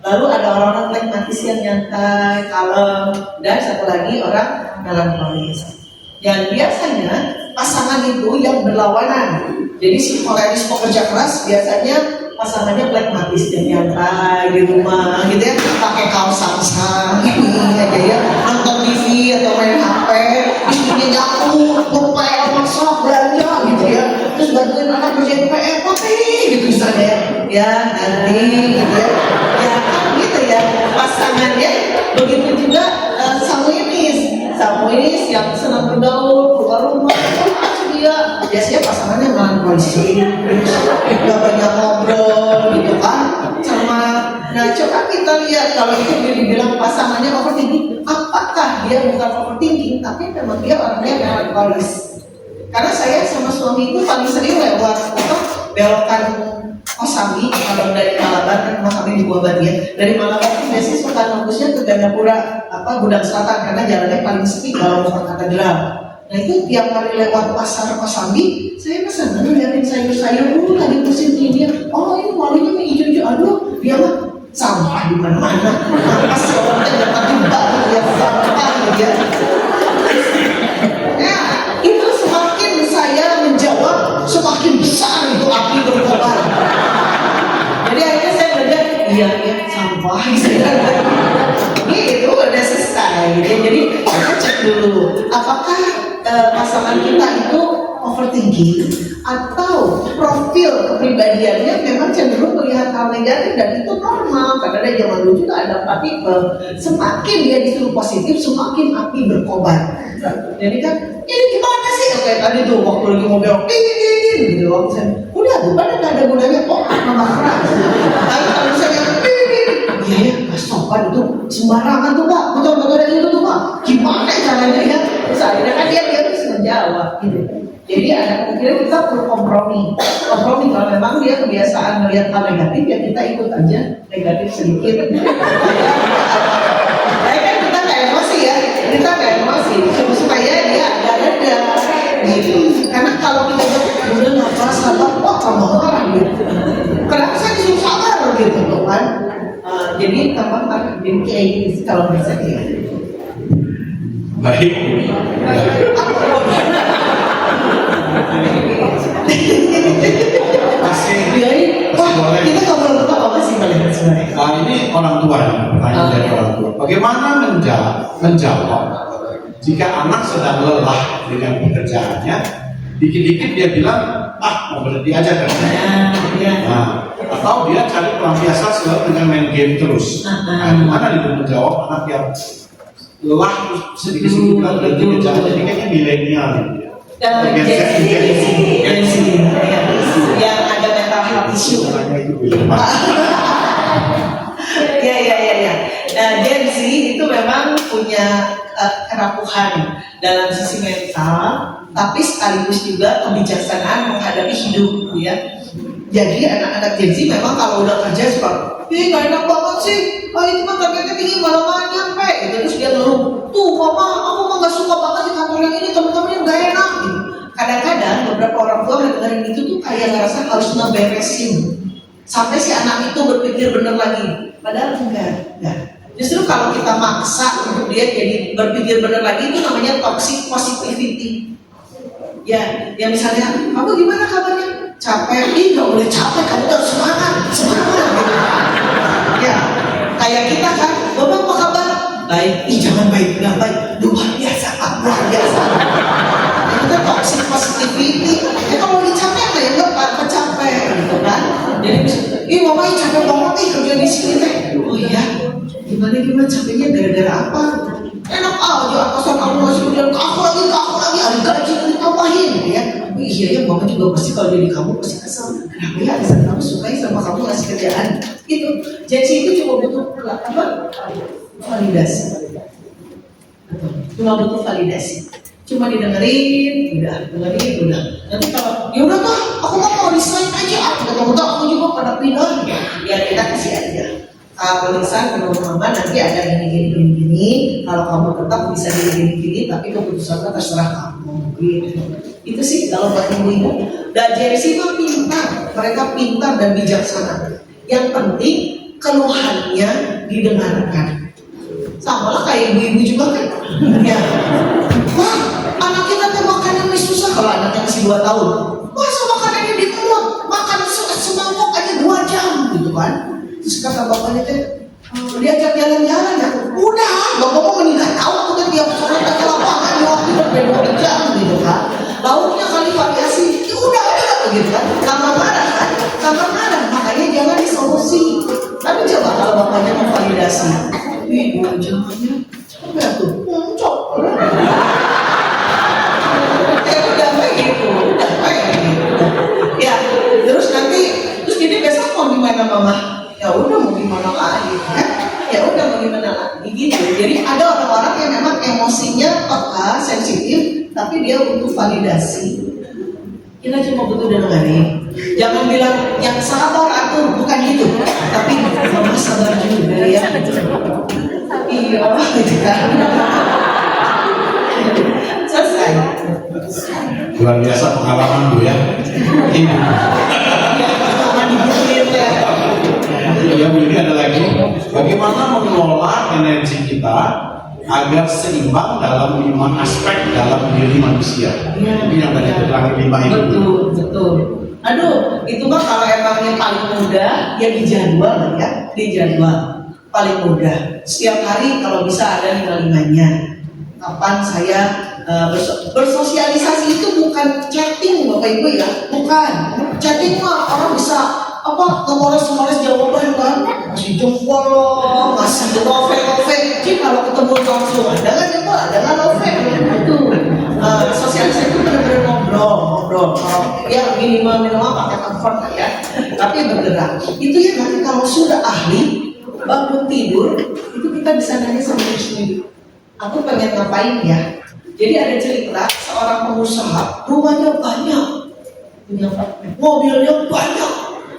Lalu ada orang-orang pragmatis yang nyantai, kalem, dan satu lagi orang melankolis. Dan biasanya pasangan itu yang berlawanan. Jadi si koleris pekerja keras biasanya pasangannya pragmatis dan nyantai di rumah gitu ya, pakai kaos Samsung ini aja ya, nonton TV atau main HP, istrinya nyapu, ngepel, masak, belanja gitu ya, terus bantuin anak kerjain PR, pakai gitu misalnya ya, nanti gitu ya, ya kan gitu ya, pasangannya begitu juga Samuinis yang senang bergaul, keluar rumah, dia biasanya pasangannya melankolis, nggak banyak ngobrol gitu kan sama. Nah coba kita lihat kalau itu dibilang pasangannya overthinking, apakah dia bukan overthinking tapi memang dia orangnya melankolis? Karena saya sama suami itu paling sering lewat belokan Kosambi, kalau dari Malabar kan kami di Buah Batian. Dari Malabar itu biasanya suka nembusnya ke Gandapura, Gudang Selatan, karena jalannya paling sepi kalau mau ke Katedral. Nah itu tiap kali lewat pasar Kosambi, saya pesan, liatin sayur-sayur dulu tadi musim ini. Oh ini warnanya hijau-hijau, aduh dia mah sampah di mana-mana. Pas orang datang juga lihat sampah ya. Nah itu semakin saya menjawab, semakin besar itu api berkobar. Jadi akhirnya saya belajar, iya sampah gitu udah selesai. Jadi kita cek dulu apakah pasangan kita itu overthinking atau profil kepribadiannya memang cenderung melihat hal negatif, dan itu normal karena dari zaman dulu juga ada tapi semakin dia disuruh positif semakin api berkobar. Jadi kan ini gimana sih kayak tadi tuh waktu lagi mau belok gitu, waktu saya udah tuh kan nggak ada gunanya kok nama keras. Tapi kalau misalnya ya nggak sopan itu sembarangan tuh Pak, betul-betul ada itu tuh Pak. Gimana caranya ya? Terus akhirnya kan dia terus menjawab gitu. Jadi ada kemungkinan kita perlu kompromi kalau memang dia kebiasaan melihat hal negatif ya kita ikut aja negatif sedikit. Nah, kan kita nggak emosi ya, supaya dia agak reda gitu. Karena kalau kita udah nggak sabar, wah tambah marah gitu. Kenapa saya disuruh sabar gitu tuh kan? Jadi tambah marah, jadi kayak gitu kalau bisa ya. Baik. Masih boleh. Kita ngobrol tentang apa sih kalian sebenarnya? Ini orang tua, pertanyaan dari orang tua. Bagaimana menjawab jika anak sedang lelah dengan pekerjaannya, dikit-dikit dia bilang, mau berhenti aja kan? Nah, atau dia cari pelampiasan selalu dengan main game terus. Nah, gimana dia menjawab anak yang lelah terus sedikit-sedikit bilang berhenti kerjaan? Jadi kayaknya milenial gitu ya. Yang ada mental health issue. Ya. Nah, Gen Z itu memang punya kerapuhan dalam sisi mental, tapi sekaligus juga kebijaksanaan menghadapi hidup, ya. Jadi anak-anak Gen Z memang kalau udah kerja suka, nggak enak banget sih, itu mah targetnya tinggi malah nggak nyampe, gitu. Terus dia ngeluh, tuh mama, aku mah nggak suka banget di kantor yang ini, temen-temennya nggak enak, gitu. Kadang-kadang beberapa orang tua mendengarin itu tuh kayak ngerasa harus ngeberesin, sampai si anak itu berpikir bener lagi, padahal enggak. Justru kalau kita maksa untuk dia jadi berpikir bener lagi itu namanya toxic positivity. Ya misalnya, kamu gimana kabarnya? Capek, nggak boleh capek, kamu harus semangat gitu. Ya, kayak kita kan, bapak apa kabar? Baik, jangan baik, nggak baik, luar biasa. Itu kan toxic positivity. Kalau capek ya nggak capek, gitu kan? Jadi, mama capek banget nih kerja di sini teh. Oh iya, gimana capeknya gara-gara apa? Enak aja atasan kamu masih bilang ke aku lagi, ada gaji ditambahin ya. Iya ya, mama juga pasti kalau jadi kamu pasti kesel. Kenapa ya atasan kamu sukai sama kamu ngasih kerjaan? Gitu. Jadi itu cuma butuh validasi. Cuma butuh validasi. Cuma didengerin, udah. Nanti kalau ya udah tuh, aku mau resign aja. Aku juga pada pindah. Ya kita kasih aja. Kalau lisan menurut mama nanti ada gini. Kalau kamu tetap bisa gini, tapi keputusannya terserah kamu. Gitu. Itu sih kalau buat ibu-ibu. Dan Jersey itu pintar, mereka pintar dan bijaksana. Yang penting keluhannya didengarkan. Sama lah kayak ibu-ibu juga kan. Ya. Wah, anak kita tuh makanannya susah kalau anaknya masih 2 tahun. Masa makanannya di mulut, makan semangkok aja 2 jam gitu kan. Terus kata bapaknya teh, diajak jalan-jalan ya. Udah, bapak mau meninggal tahu aku kan tiap sore ke lapangan di waktu berbeda jam gitu kan. Lauknya kali variasi, ya udah gitu kan. Tambah marah, makanya jangan disolusi. Tapi coba kalau bapaknya memvalidasi, 2 jamnya, coba tuh, muncul. Udah kayak gitu. Ya, terus jadi besok mau gimana mama? Ya udah mau gimana lagi kan? Gitu. Jadi ada orang-orang yang memang emosinya peka, sensitif, tapi dia butuh validasi. Kita cuma butuh dengerin. Jangan bilang yang sabar atur, bukan gitu. Tapi mama sabar juga ya. Iya, gitu kan. Selesai. Luar biasa pengalaman Bu ya. Ibu. Ya, ini ada lagi. Bagaimana mengelola energi kita agar seimbang dalam 5 aspek dalam diri manusia. Ini yang tadi terang 5 itu. Betul. Aduh, itu mah kalau emangnya paling mudah ya dijadwal ya, paling mudah. Setiap hari kalau bisa ada 5-5-nya. Kapan saya bersosialisasi itu bukan chatting Bapak Ibu ya, bukan. Chatting mah orang bisa ngemoles jawaban kan, masih jempol loh, masih love. Jadi kalau ketemu langsung ada love itu. Sosialisasi itu benar-benar ngobrol. Ya minimal pakai telepon ya, tapi bergerak. Itu ya nanti kalau sudah ahli, bangun tidur itu kita bisa nanya sama diri sendiri, aku pengen ngapain ya. Jadi ada cerita seorang pengusaha, rumahnya banyak, punya mobilnya banyak,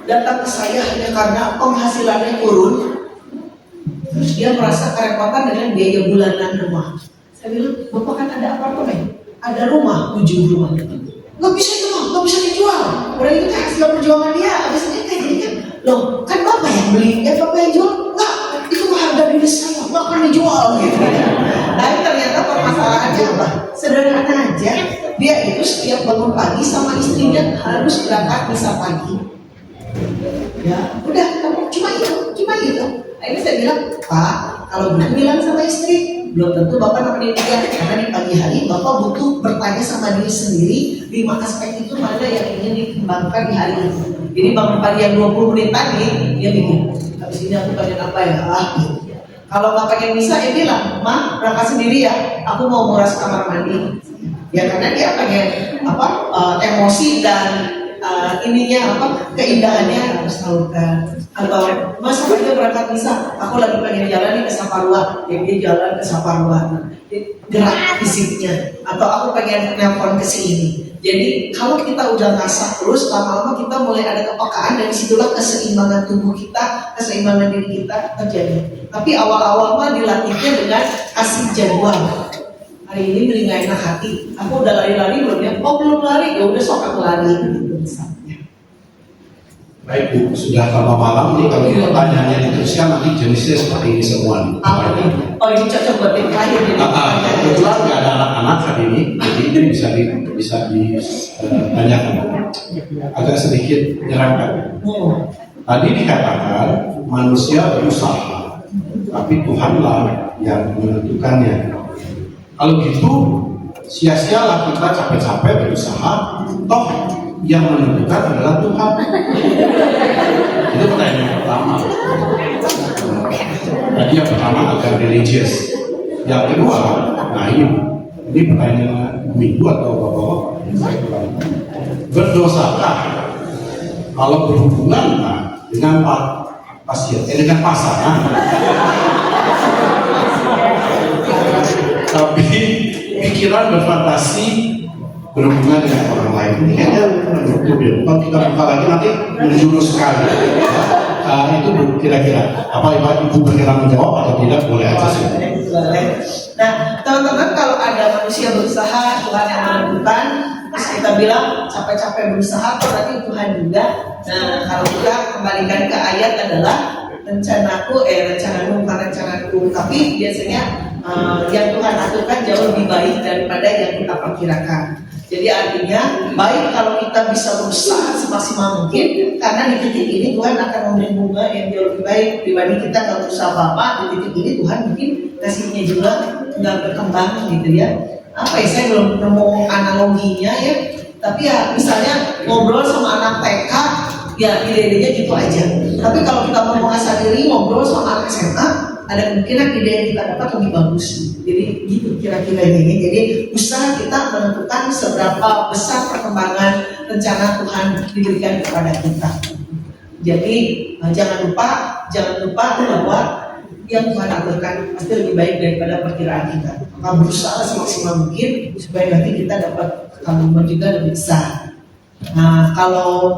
datang ke saya hanya karena penghasilannya turun. Terus dia merasa kerepotan dengan biaya bulanan rumah. Saya bilang, bapak kan ada apartemen, ada rumah, 7 rumah. Nggak bisa itu mah, nggak bisa dijual. Udah itu kan hasil perjuangan dia, habis ini kayak gini kan. Loh, kan bapak yang beli, ya bapak yang jual? Enggak, itu mah harga diri saya, nggak akan dijual gitu. Tapi ternyata permasalahannya apa? Sederhana aja. Dia itu setiap bangun pagi sama istrinya harus berangkat misa pagi. Ya, udah, cuma itu. Akhirnya saya bilang, Pak, kalau begitu bilang sama istri, belum tentu Bapak nemenin dia, karena di pagi hari Bapak butuh bertanya sama diri sendiri 5 aspek itu mana yang ingin dikembangkan di hari ini. Jadi bangun pagi yang 20 menit tadi, dia bikin, habis ini aku pengen apa ya? Gitu. Kalau nggak pengen bisa, ya bilang, Ma, berangkat sendiri ya, aku mau nguras kamar mandi. Ya karena dia pengen emosi dan keindahannya harus salurkan. Atau Mas aja berangkat bisa, aku lagi pengen jalan nih ke Saparua, ya dia jalan ke Saparua, gerak fisiknya. Atau aku pengen nelpon ke sini. Jadi kalau kita udah ngasah terus, lama-lama kita mulai ada kepekaan, dan disitulah keseimbangan tubuh kita, keseimbangan diri kita terjadi. Tapi awal-awal mah dilatihnya dengan kasih jadwal. Hari ini beli nggak enak hati, aku udah lari-lari belum ya? Oh belum lari, ya udah sok aku lari gitu misalnya. Baik Bu, sudah lama malam nih, kalau pertanyaannya diteruskan nanti jenisnya seperti ini semua. Oh ini cocok buat yang terakhir jadi. Kebetulan nggak ada anak-anak hari ini, jadi ini bisa ditanyakan. Agak sedikit menyeramkan. Tadi dikatakan manusia berusaha, tapi Tuhanlah yang menentukannya. Kalau gitu, sia-sialah kita capek-capek berusaha, toh yang menentukan adalah Tuhan. Itu pertanyaan yang pertama. Tadi yang pertama agak religius. Yang kedua, nah ini pertanyaan minggu atau bapak-bapak. Berdosakah kalau berhubungan dengan dengan pasangan, tapi pikiran berfantasi berhubungan dengan orang lain? Ini kayaknya menutup ya. Kalau kita buka lagi nanti menjurus sekali. Itu kira-kira apa Ibu berkenan menjawab atau tidak, boleh aja sih. Nah teman-teman, kalau ada manusia berusaha, Tuhan yang menentukan. Terus kita bilang capek-capek berusaha, atau nanti Tuhan juga. Nah kalau kita kembalikan ke ayat adalah rencanamu bukan rencanaku, tapi biasanya yang Tuhan aturkan jauh lebih baik daripada yang kita perkirakan. Jadi artinya baik kalau kita bisa berusaha semaksimal mungkin, karena di titik ini Tuhan akan memberi bunga yang jauh lebih baik dibanding kita nggak berusaha apa-apa. Di titik ini Tuhan mungkin kasihnya juga nggak berkembang gitu ya. Apa ya, saya belum nemu analoginya ya. Tapi ya misalnya ngobrol sama anak TK, ya ide-idenya gitu aja. Tapi kalau kita mau mengasah diri ngobrol sama anak SMA, ada kemungkinan ide yang kita dapat lebih bagus. Jadi gitu kira-kira ini. Jadi usaha kita menentukan seberapa besar perkembangan rencana Tuhan diberikan kepada kita. Jadi jangan lupa bahwa yang Tuhan aturkan pasti lebih baik daripada perkiraan kita. Maka berusaha semaksimal mungkin supaya nanti kita dapat kandungan juga lebih besar. Nah kalau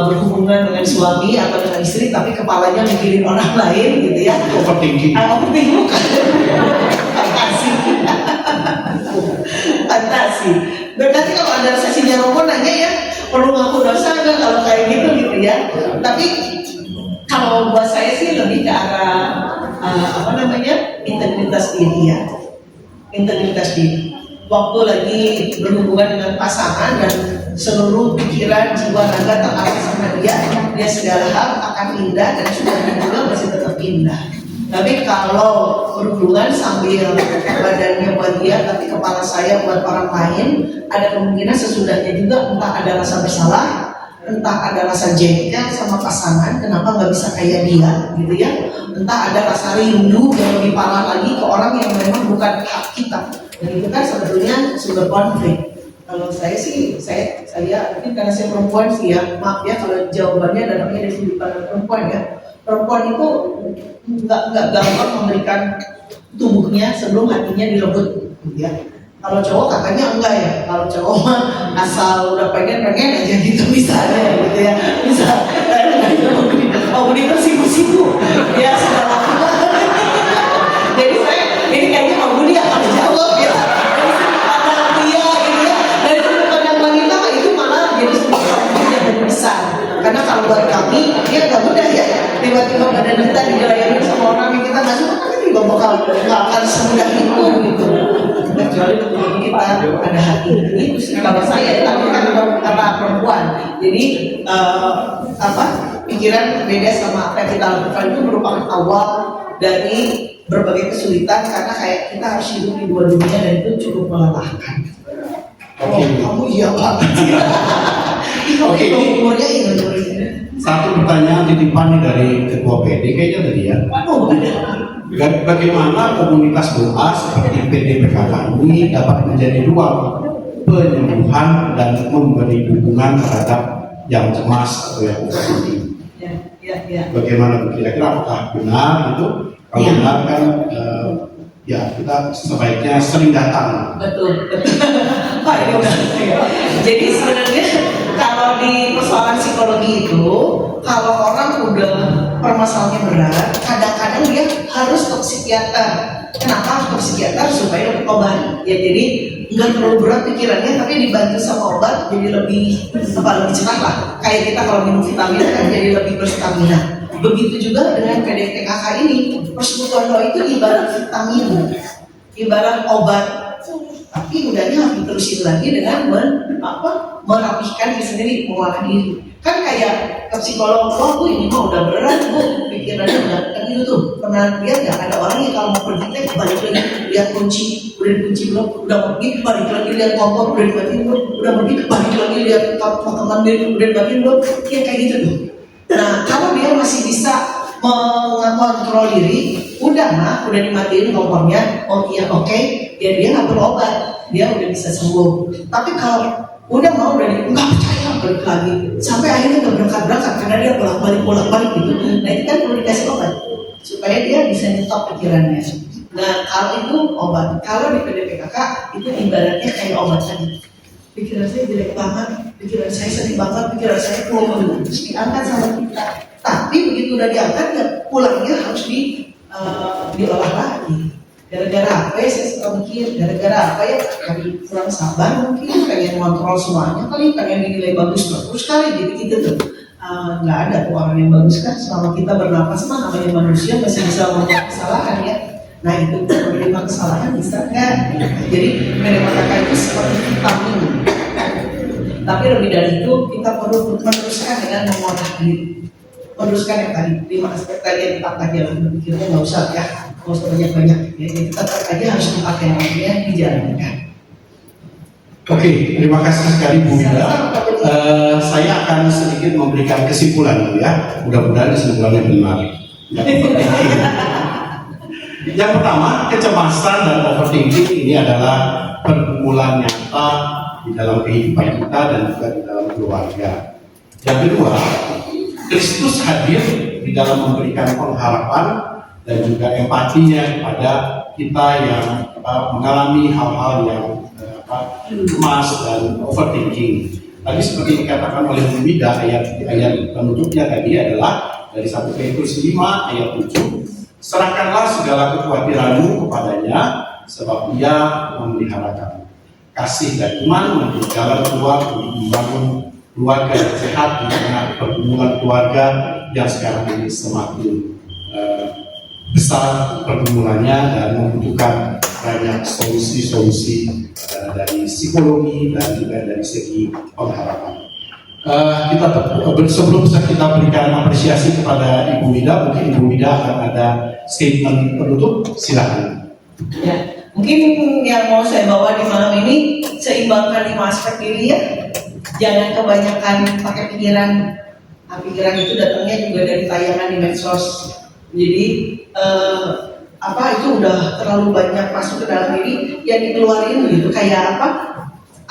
berhubungan dengan suami atau dengan istri tapi kepalanya mikirin orang lain gitu ya, Overthinking. Overthinking bukan. Fantasi. Berarti kalau ada sesinya Romo nanya ya, perlu ngaku dosa nggak kalau kayak gitu ya. Tapi kalau buat saya sih lebih ke arah integritas diri ya. Integritas diri. Waktu lagi berhubungan dengan pasangan dan seluruh pikiran, jiwa, raga terarah sama dia segala hal akan indah dan sudah juga masih tetap indah. Tapi kalau berhubungan sambil badannya buat dia tapi kepala saya buat orang lain, ada kemungkinan sesudahnya juga entah ada rasa bersalah, entah ada rasa jengkel sama pasangan, kenapa nggak bisa kayak dia gitu ya, entah ada rasa rindu yang lebih parah lagi ke orang yang memang bukan hak kita. Dan itu kan sebetulnya sumber konflik. Kalau saya sih, saya mungkin karena saya perempuan sih ya, maaf ya kalau jawabannya datangnya dari sudut pandang perempuan ya. perempuan itu nggak gampang memberikan tubuhnya sebelum hatinya direbut, gitu ya. Kalau cowok katanya enggak ya, kalau cowok mah asal udah pengen aja gitu misalnya, gitu ya. Misal, oh Budi tersipu-sipu, ya sudah lama. Jadi saya ini kayaknya Pak Budi akan jawab ya. Dari sudut pandang pria gitu ya, dari sudut pandang wanita itu malah jadi sebuah konflik yang lebih besar. Karena kalau buat kami, ya nggak mudah ya. Tiba-tiba badan kita digerayain sama orang yang kita nggak suka, kan juga bakal nggak akan semudah itu gitu. Kecuali kita ada hati itu sih kalau saya, tapi kan kata perempuan. Jadi pikiran beda sama apa yang kita lakukan itu merupakan awal dari berbagai kesulitan karena kayak kita harus hidup di dua dunia dan itu cukup melelahkan. Oke. Kamu iya banget. Oke, umurnya ini. Satu pertanyaan titipan nih dari Ketua PD kayaknya tadi ya. Waduh, Bagaimana komunitas doa seperti PD PKK ini dapat menjadi ruang penyembuhan dan memberi dukungan terhadap yang cemas atau yang overthinking? Ya. Bagaimana kira-kira apakah benar itu? Kalau Ya. benar kan ya kita sebaiknya sering datang. Betul. Pak, ini udah. Jadi sebenarnya kalau di persoalan psikologi itu, kalau orang udah permasalahannya berat, kadang-kadang dia harus ke psikiater. Kenapa harus ke psikiater? Supaya dapat obat. Ya jadi nggak terlalu berat pikirannya, tapi dibantu sama obat jadi lebih cepat lah. Kayak kita kalau minum vitamin kan jadi lebih berstamina. Begitu juga dengan PDPKK ini, persekutuan doa itu ibarat vitamin, ibarat obat. Tapi udahnya harus diterusin lagi dengan merapihkan diri sendiri, mengolah diri. Kan kayak ke psikolog, Bu ini mah udah berat Bu, pikirannya udah kan gitu tuh. Pernah lihat nggak ada orang yang kalau mau pergi balik lagi lihat kunci, udah dikunci belum, udah pergi balik lagi lihat kompor, udah dimatiin belum, udah pergi balik lagi lihat potongan dia udah dimatiin belum, ya kayak gitu tuh. Nah kalau dia masih bisa mengontrol diri, udah dimatiin kompornya, oh iya oke, ya dia nggak perlu obat, dia udah bisa sembuh. Tapi kalau udah nggak percaya balik lagi, sampai akhirnya nggak berangkat karena dia bolak balik gitu. Nah itu kan perlu dikasih obat supaya dia bisa nyetop pikirannya. Nah kalau itu obat, kalau di PDPKK itu ibaratnya kayak obat tadi. Pikiran saya jelek banget, pikiran saya sedih banget, pikiran saya keluar terus diangkat sama kita. Tapi begitu udah diangkat, ya pulangnya harus diolah lagi. Gara-gara apa ya saya suka mikir, gara-gara apa ya kali kurang sabar mungkin, pengen kontrol semuanya kali, pengen dinilai bagus terus kali, jadi gitu tuh. Nggak ada tuh orang yang bagus kan, selama kita bernapas mah namanya manusia masih bisa melakukan kesalahan ya. Nah itu menerima kesalahan bisa nggak? Jadi menerima kakak itu seperti vitamin. Tapi lebih dari itu kita perlu meneruskan dengan mengolah diri. Meneruskan yang tadi 5 aspek tadi yang kita tadi yang berpikirnya nggak usah ya, nggak usah banyak-banyak. Ya, kita aja harus dipakai namanya dijalankan. Oke, terima kasih sekali Bu Ida. Saya akan sedikit memberikan kesimpulan dulu ya. Mudah-mudahan kesimpulannya benar. Yang pertama, kecemasan dan overthinking ini adalah pergumulan nyata di dalam kehidupan kita dan juga di dalam keluarga. Yang kedua, Kristus hadir di dalam memberikan pengharapan dan juga empatinya kepada kita yang mengalami hal-hal yang cemas dan overthinking. Tadi seperti dikatakan oleh Bu Ida, ayat penutupnya tadi adalah dari 1 Petrus 5 ayat 7. Serahkanlah segala kekhawatiranmu kepadanya, sebab ia memelihara kamu. Kasih dan iman menjadi jalan keluar untuk membangun keluarga yang sehat di tengah pergumulan keluarga yang sekarang ini semakin besar pergumulannya dan membutuhkan banyak solusi-solusi dari psikologi dan juga dari segi pengharapan. Sebelum kita berikan apresiasi kepada Ibu Ida, mungkin Ibu Ida akan ada statement penutup, silakan. Ya, mungkin yang mau saya bawa di malam ini seimbangkan 5 aspek diri ya. Jangan kebanyakan pakai pikiran. Nah, pikiran itu datangnya juga dari tayangan di medsos. Jadi itu udah terlalu banyak masuk ke dalam diri yang dikeluarin gitu. Kayak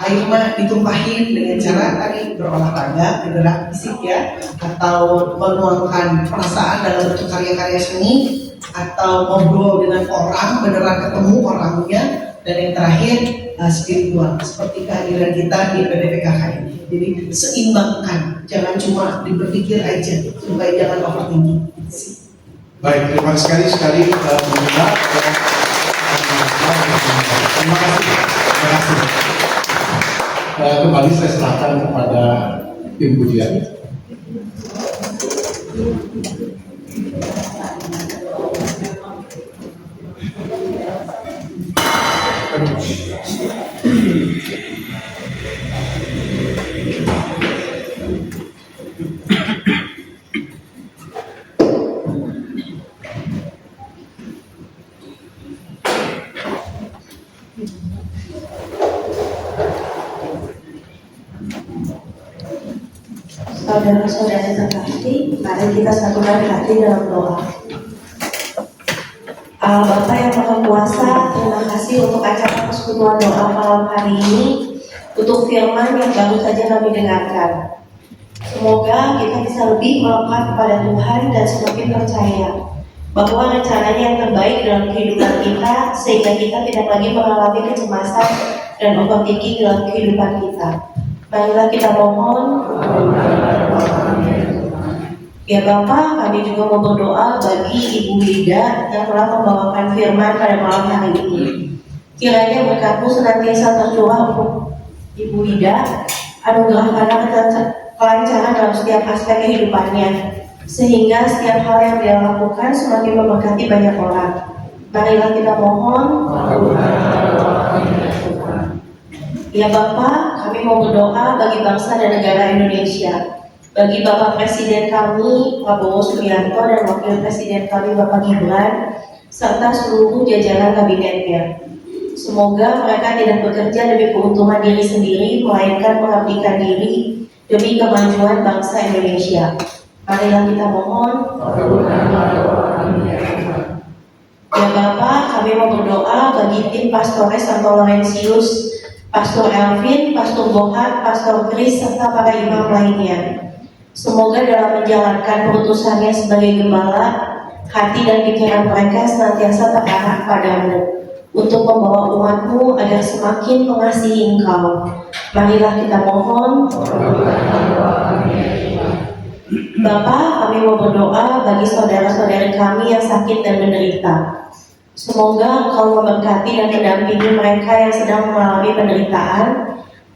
air mah ditumpahin dengan cara tadi berolahraga, bergerak fisik ya, atau menuangkan perasaan dalam bentuk karya-karya seni, atau ngobrol dengan orang, beneran ketemu orangnya, dan yang terakhir spiritual seperti kehadiran kita di PDPKK ini. Jadi seimbangkan, jangan cuma berpikir aja supaya jangan overthinking. Baik, terima kasih sekali pemirsa. Terima kasih. Terima kasih. Kembali saya serahkan kepada tim pujian. Saudara-saudara terkasih, mari kita satukan hati dalam doa. Allah Bapa yang Maha Kuasa, terima kasih untuk acara persekutuan doa malam hari ini, untuk firman yang baru saja kami dengarkan. Semoga kita bisa lebih melekat kepada Tuhan dan semakin percaya bahwa rencananya yang terbaik dalam kehidupan kita, sehingga kita tidak lagi mengalami kecemasan dan overthinking dalam kehidupan kita. Marilah kita mohon. Ya Bapak, kami juga mau berdoa bagi Ibu Wida yang telah membawakan firman pada malam hari ini. Kiranya berkat-Mu senantiasa tercurah untuk Ibu Wida, anugerahkanlah kelancaran dalam setiap aspek kehidupannya, sehingga setiap hal yang dia lakukan semakin memberkati banyak orang. Marilah kita mohon. Ya Bapak, kami mau berdoa bagi bangsa dan negara Indonesia, bagi Bapak Presiden kami Prabowo Subianto dan Wakil Presiden kami Bapak Gibran, serta seluruh jajaran kabinetnya. Semoga mereka tidak bekerja demi keuntungan diri sendiri, melainkan mengabdikan diri demi kemajuan bangsa Indonesia. Marilah kita mohon. Ya Bapak, kami mau berdoa bagi tim Pastores Santo Laurentius, Pastor Elvin, Pastor Bohat, Pastor Chris, serta para imam lainnya. Semoga dalam menjalankan perutusannya sebagai gembala, hati dan pikiran mereka senantiasa terarah padamu, untuk membawa umat-Mu agar semakin mengasihi Engkau. Marilah kita mohon. Bapak, kami mau berdoa bagi saudara-saudari kami yang sakit dan menderita. Semoga Engkau memberkati dan mendampingi mereka yang sedang mengalami penderitaan,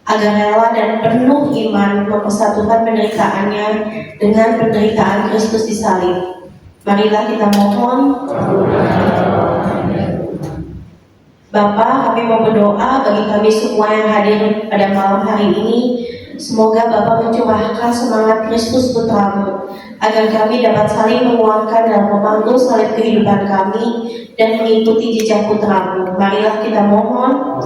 agar rela dan penuh iman mempersatukan penderitaannya dengan penderitaan Kristus di salib. Marilah kita mohon. Bapa, kami mau berdoa bagi kami semua yang hadir pada malam hari ini. Semoga Bapa mencurahkan semangat Kristus Putra-Mu, agar kami dapat saling menguatkan dalam memanggul salib kehidupan kami dan mengikuti jejak Putra-Mu. Marilah kita mohon.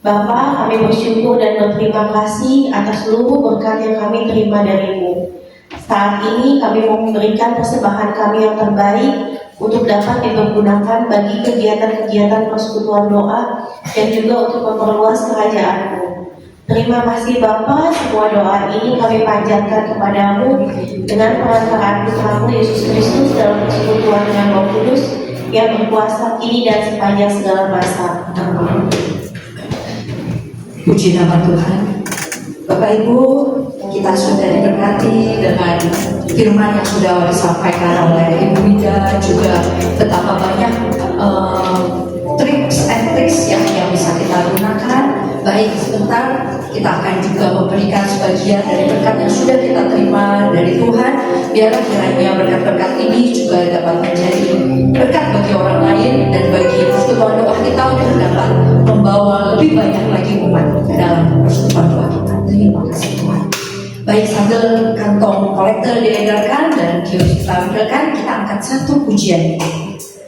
Bapa, kami bersyukur dan berterima kasih atas seluruh berkat yang kami terima dari-Mu. Saat ini kami mau memberikan persembahan kami yang terbaik untuk dapat dipergunakan bagi kegiatan-kegiatan persekutuan doa dan juga untuk memperluas kerajaan-Mu. Terima kasih Bapa, semua doa ini kami panjatkan kepadamu dengan perantaraan Putra-Mu Yesus Kristus dalam persekutuan dengan Roh Kudus yang berkuasa kini dan sepanjang segala masa. Amin. Puji nama Tuhan. Bapak Ibu, kita sudah diberkati dengan firman yang sudah disampaikan oleh Ibu Wida, juga betapa banyak tricks and tricks yang bisa kita gunakan. Baik, sebentar kita akan juga memberikan sebagian dari berkat yang sudah kita terima dari Tuhan. Biarlah kiranya berkat-berkat ini juga dapat menjadi berkat bagi orang lain dan bagi persekutuan doa kita untuk dapat membawa lebih banyak lagi umat ke dalam persekutuan doa kita. Terima kasih Tuhan. Baik, sambil kantong kolektor diedarkan dan kios kita ambilkan, kita angkat satu pujian.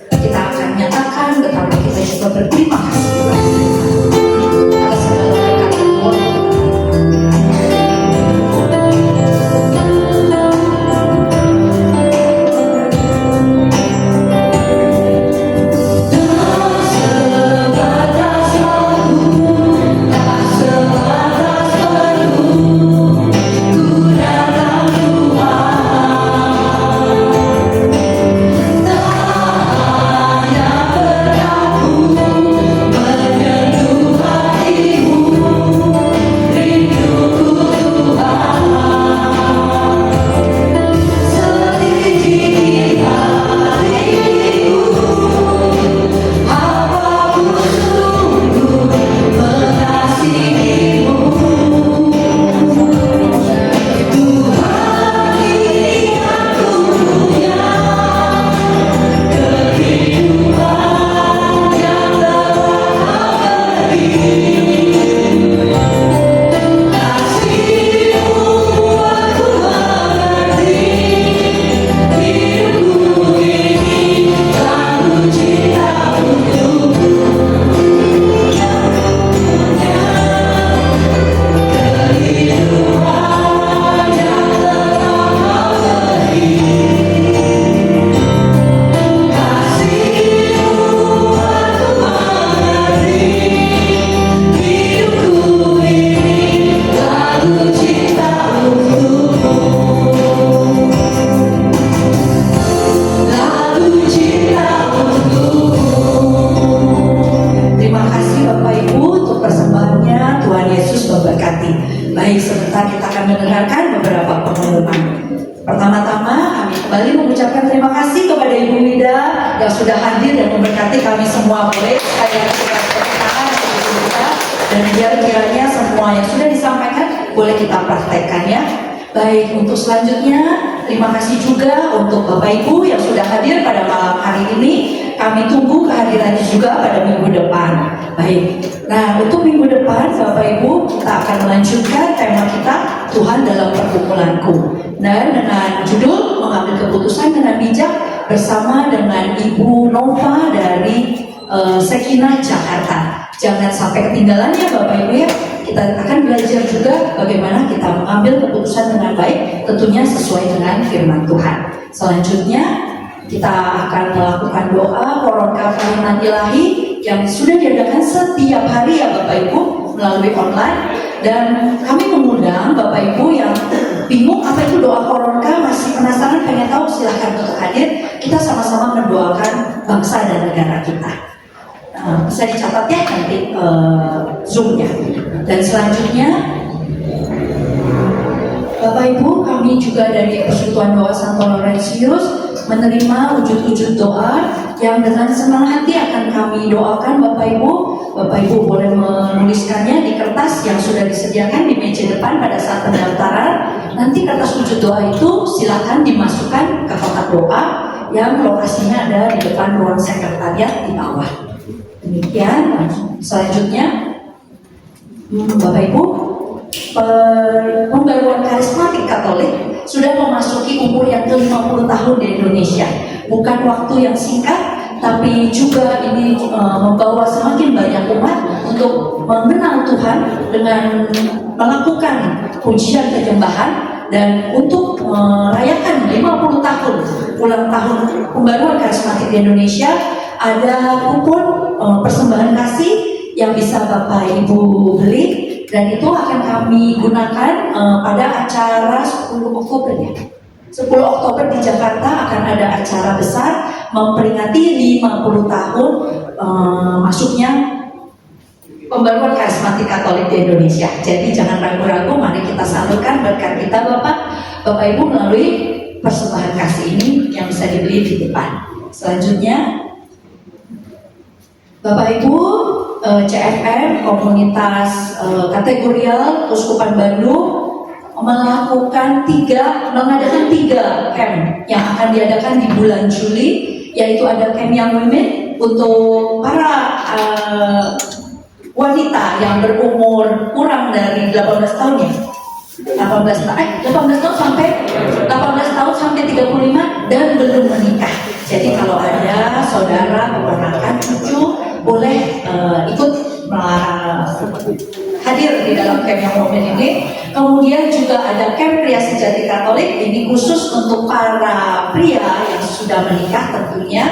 Kita akan nyatakan betapa kita juga berterima kasih kepada Tuhan atas segala berkat yang Tuhan. Sebatas akan mendengarkan beberapa pengumuman. Pertama-tama kami kembali mengucapkan terima kasih kepada Ibu Wida yang sudah hadir dan memberkati kami semua. Boleh sekali lagi kita tepuk tangan untuk Ibu Wida, dan biar kiranya semua yang sudah disampaikan boleh kita praktekkan ya. Baik, untuk selanjutnya terima kasih juga untuk Bapak Ibu yang sudah hadir pada malam hari ini. Kami tunggu kehadirannya juga pada minggu depan. Baik, nah untuk minggu depan Bapak Ibu kita akan melanjutkan tema kita Tuhan dalam pergumulanku, dan dengan judul mengambil keputusan dengan bijak bersama dengan Ibu Nova dari Sekina Jakarta. Jangan sampai ketinggalan ya Bapak Ibu ya. Kita akan belajar juga bagaimana kita mengambil keputusan dengan baik, tentunya sesuai dengan firman Tuhan. Selanjutnya kita akan melakukan doa Koronka Kalimat Ilahi yang sudah diadakan setiap hari ya Bapak Ibu melalui online, dan kami mengundang Bapak Ibu yang bingung apa itu doa Koronka, masih penasaran pengen tahu, silahkan untuk hadir. Kita sama-sama mendoakan bangsa dan negara kita. Bisa dicatat ya nanti Zoom-nya. Dan selanjutnya Bapak Ibu, kami juga dari Persekutuan Doa Santo Laurentius menerima wujud-wujud doa yang dengan senang hati akan kami doakan Bapak Ibu. Bapak Ibu boleh menuliskannya di kertas yang sudah disediakan di meja depan pada saat pendaftaran. Nanti kertas wujud doa itu silakan dimasukkan ke kotak doa yang lokasinya ada di depan ruang sekretariat di bawah. Demikian. Selanjutnya Bapak Ibu, pembaruan karismatik Katolik sudah memasuki umur yang ke-50 tahun di Indonesia. Bukan waktu yang singkat, tapi juga ini membawa semakin banyak umat untuk mengenal Tuhan dengan melakukan pujian penyembahan, dan untuk merayakan 50 tahun ulang tahun pembaruan karismatik di Indonesia, ada kupon persembahan kasih yang bisa Bapak Ibu beli, dan itu akan kami gunakan pada acara 10 Oktober ya. 10 Oktober di Jakarta akan ada acara besar memperingati 50 tahun masuknya pembaruan karismatik Katolik di Indonesia. Jadi jangan ragu-ragu, mari kita salurkan berkat kita Bapak Ibu melalui persembahan kasih ini yang bisa dibeli di depan. Selanjutnya Bapak Ibu, CFM Komunitas Kategorial Keuskupan Bandung mengadakan tiga camp yang akan diadakan di bulan Juli, yaitu ada camp Young Women untuk para wanita yang berumur kurang dari 18 tahun ya. 18 tahun sampai 35 dan belum menikah. Jadi kalau ada saudara, keponakan, cucu boleh ikut hadir di dalam camp yang momen ini. Kemudian juga ada camp pria sejati Katolik, ini khusus untuk para pria yang sudah menikah tentunya.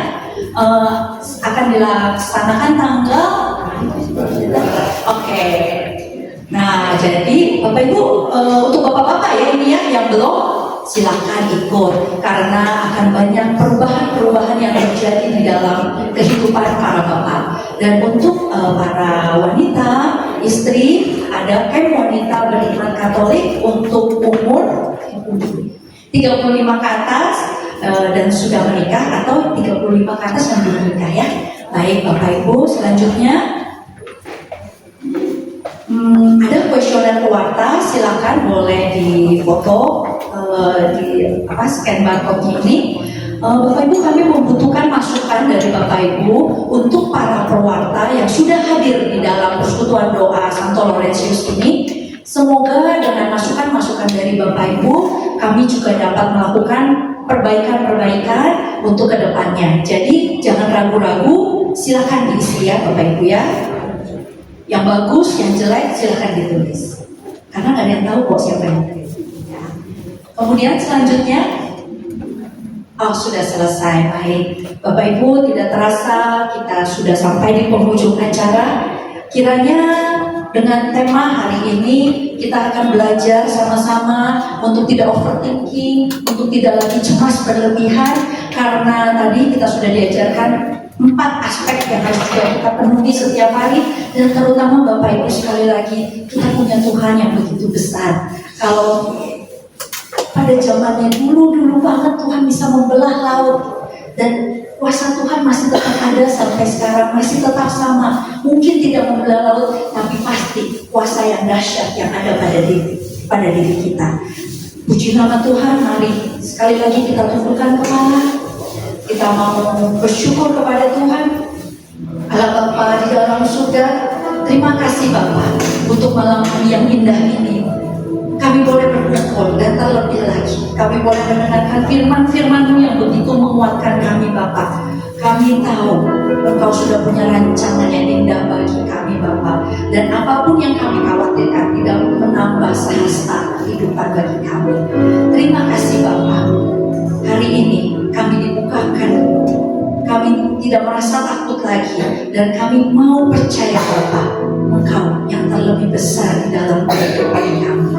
Akan dilaksanakan tanggal Nah, jadi Bapak Ibu, untuk Bapak-Bapak ya ini ya yang belum, silahkan ikut, karena akan banyak perubahan-perubahan yang terjadi di dalam kehidupan para bapak. Dan untuk para wanita, istri, ada camp wanita beriman Katolik untuk umur 35 ke atas dan sudah menikah, atau 35 ke atas yang belum menikah ya. Baik Bapak Ibu, selanjutnya ada kuesioner pewarta, silakan boleh difoto scan barcode ini. Bapak Ibu, kami membutuhkan masukan dari Bapak Ibu untuk para pewarta yang sudah hadir di dalam Persekutuan Doa Santo Laurentius ini. Semoga dengan masukan-masukan dari Bapak Ibu, kami juga dapat melakukan perbaikan-perbaikan untuk kedepannya. Jadi jangan ragu-ragu, silakan diisi ya Bapak Ibu ya. Yang bagus, yang jelek silahkan ditulis, karena nggak ada yang tahu kok siapa yang tulis. Kemudian selanjutnya, sudah selesai. Baik Bapak Ibu, tidak terasa kita sudah sampai di penghujung acara. Kiranya dengan tema hari ini kita akan belajar sama-sama untuk tidak overthinking, untuk tidak lagi cemas berlebihan, karena tadi kita sudah diajarkan 4 aspek yang harus juga kita penuhi setiap hari, dan terutama Bapak Ibu sekali lagi, kita punya Tuhan yang begitu besar. Kalau pada zamannya dulu banget Tuhan bisa membelah laut, dan kuasa Tuhan masih tetap ada sampai sekarang, masih tetap sama. Mungkin tidak membelah laut, tapi pasti kuasa yang dahsyat yang ada pada diri kita. Puji nama Tuhan. Mari sekali lagi kita tundukkan kepala. Kita mau bersyukur kepada Tuhan. Allah Bapa di dalam surga, terima kasih Bapa untuk malam hari yang indah ini. Kami boleh berkumpul, dan terlebih lagi kami boleh mendengarkan firman-firman-Mu yang begitu menguatkan kami Bapa. Kami tahu Engkau sudah punya rancangan yang indah bagi kami Bapa, dan apapun yang kami khawatirkan tidak menambah sehasta kehidupan bagi kami. Terima kasih Bapa. Hari ini kami dibukakan, kami tidak merasa takut lagi, dan kami mau percaya Bapa, Engkau yang terlebih besar di dalam kehidupan kami.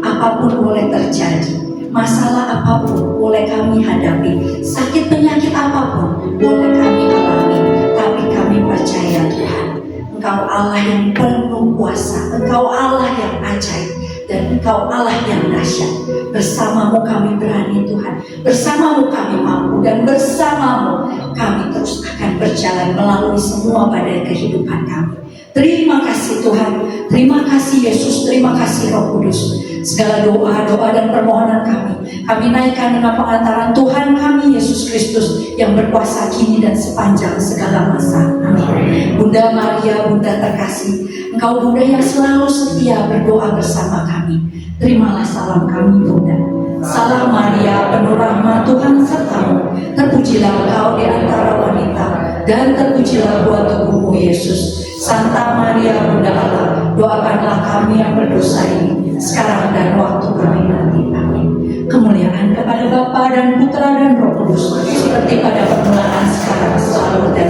Apapun boleh terjadi, masalah apapun boleh kami hadapi, sakit penyakit apapun boleh kami alami, tapi kami percaya Tuhan, Engkau Allah yang penuh kuasa, Engkau Allah yang ajaib, dan Engkau Allah yang dahsyat. Bersamamu kami berani Tuhan, bersamamu kami mampu, dan bersamamu kami terus akan berjalan melalui semua badai kehidupan kami. Terima kasih Tuhan, terima kasih Yesus, terima kasih Roh Kudus. Segala doa dan permohonan kami naikkan dengan pengantaran Tuhan kami Yesus Kristus yang berkuasa kini dan sepanjang segala masa. Amin. Bunda Maria, Bunda terkasih, Engkau Bunda yang selalu setia berdoa bersama kami. Terimalah salam kami Bunda. Salam Maria, penuh rahmat Tuhan sertamu. Terpujilah Engkau di antara wanita, dan terpujilah buah tubuhmu Yesus. Santa Maria Bunda Allah, doakanlah kami yang berdosa ini, sekarang dan waktu kami nanti. Amin. Kemuliaan kepada Bapa dan Putra dan Roh Kudus, seperti pada permulaan, sekarang, selalu, dan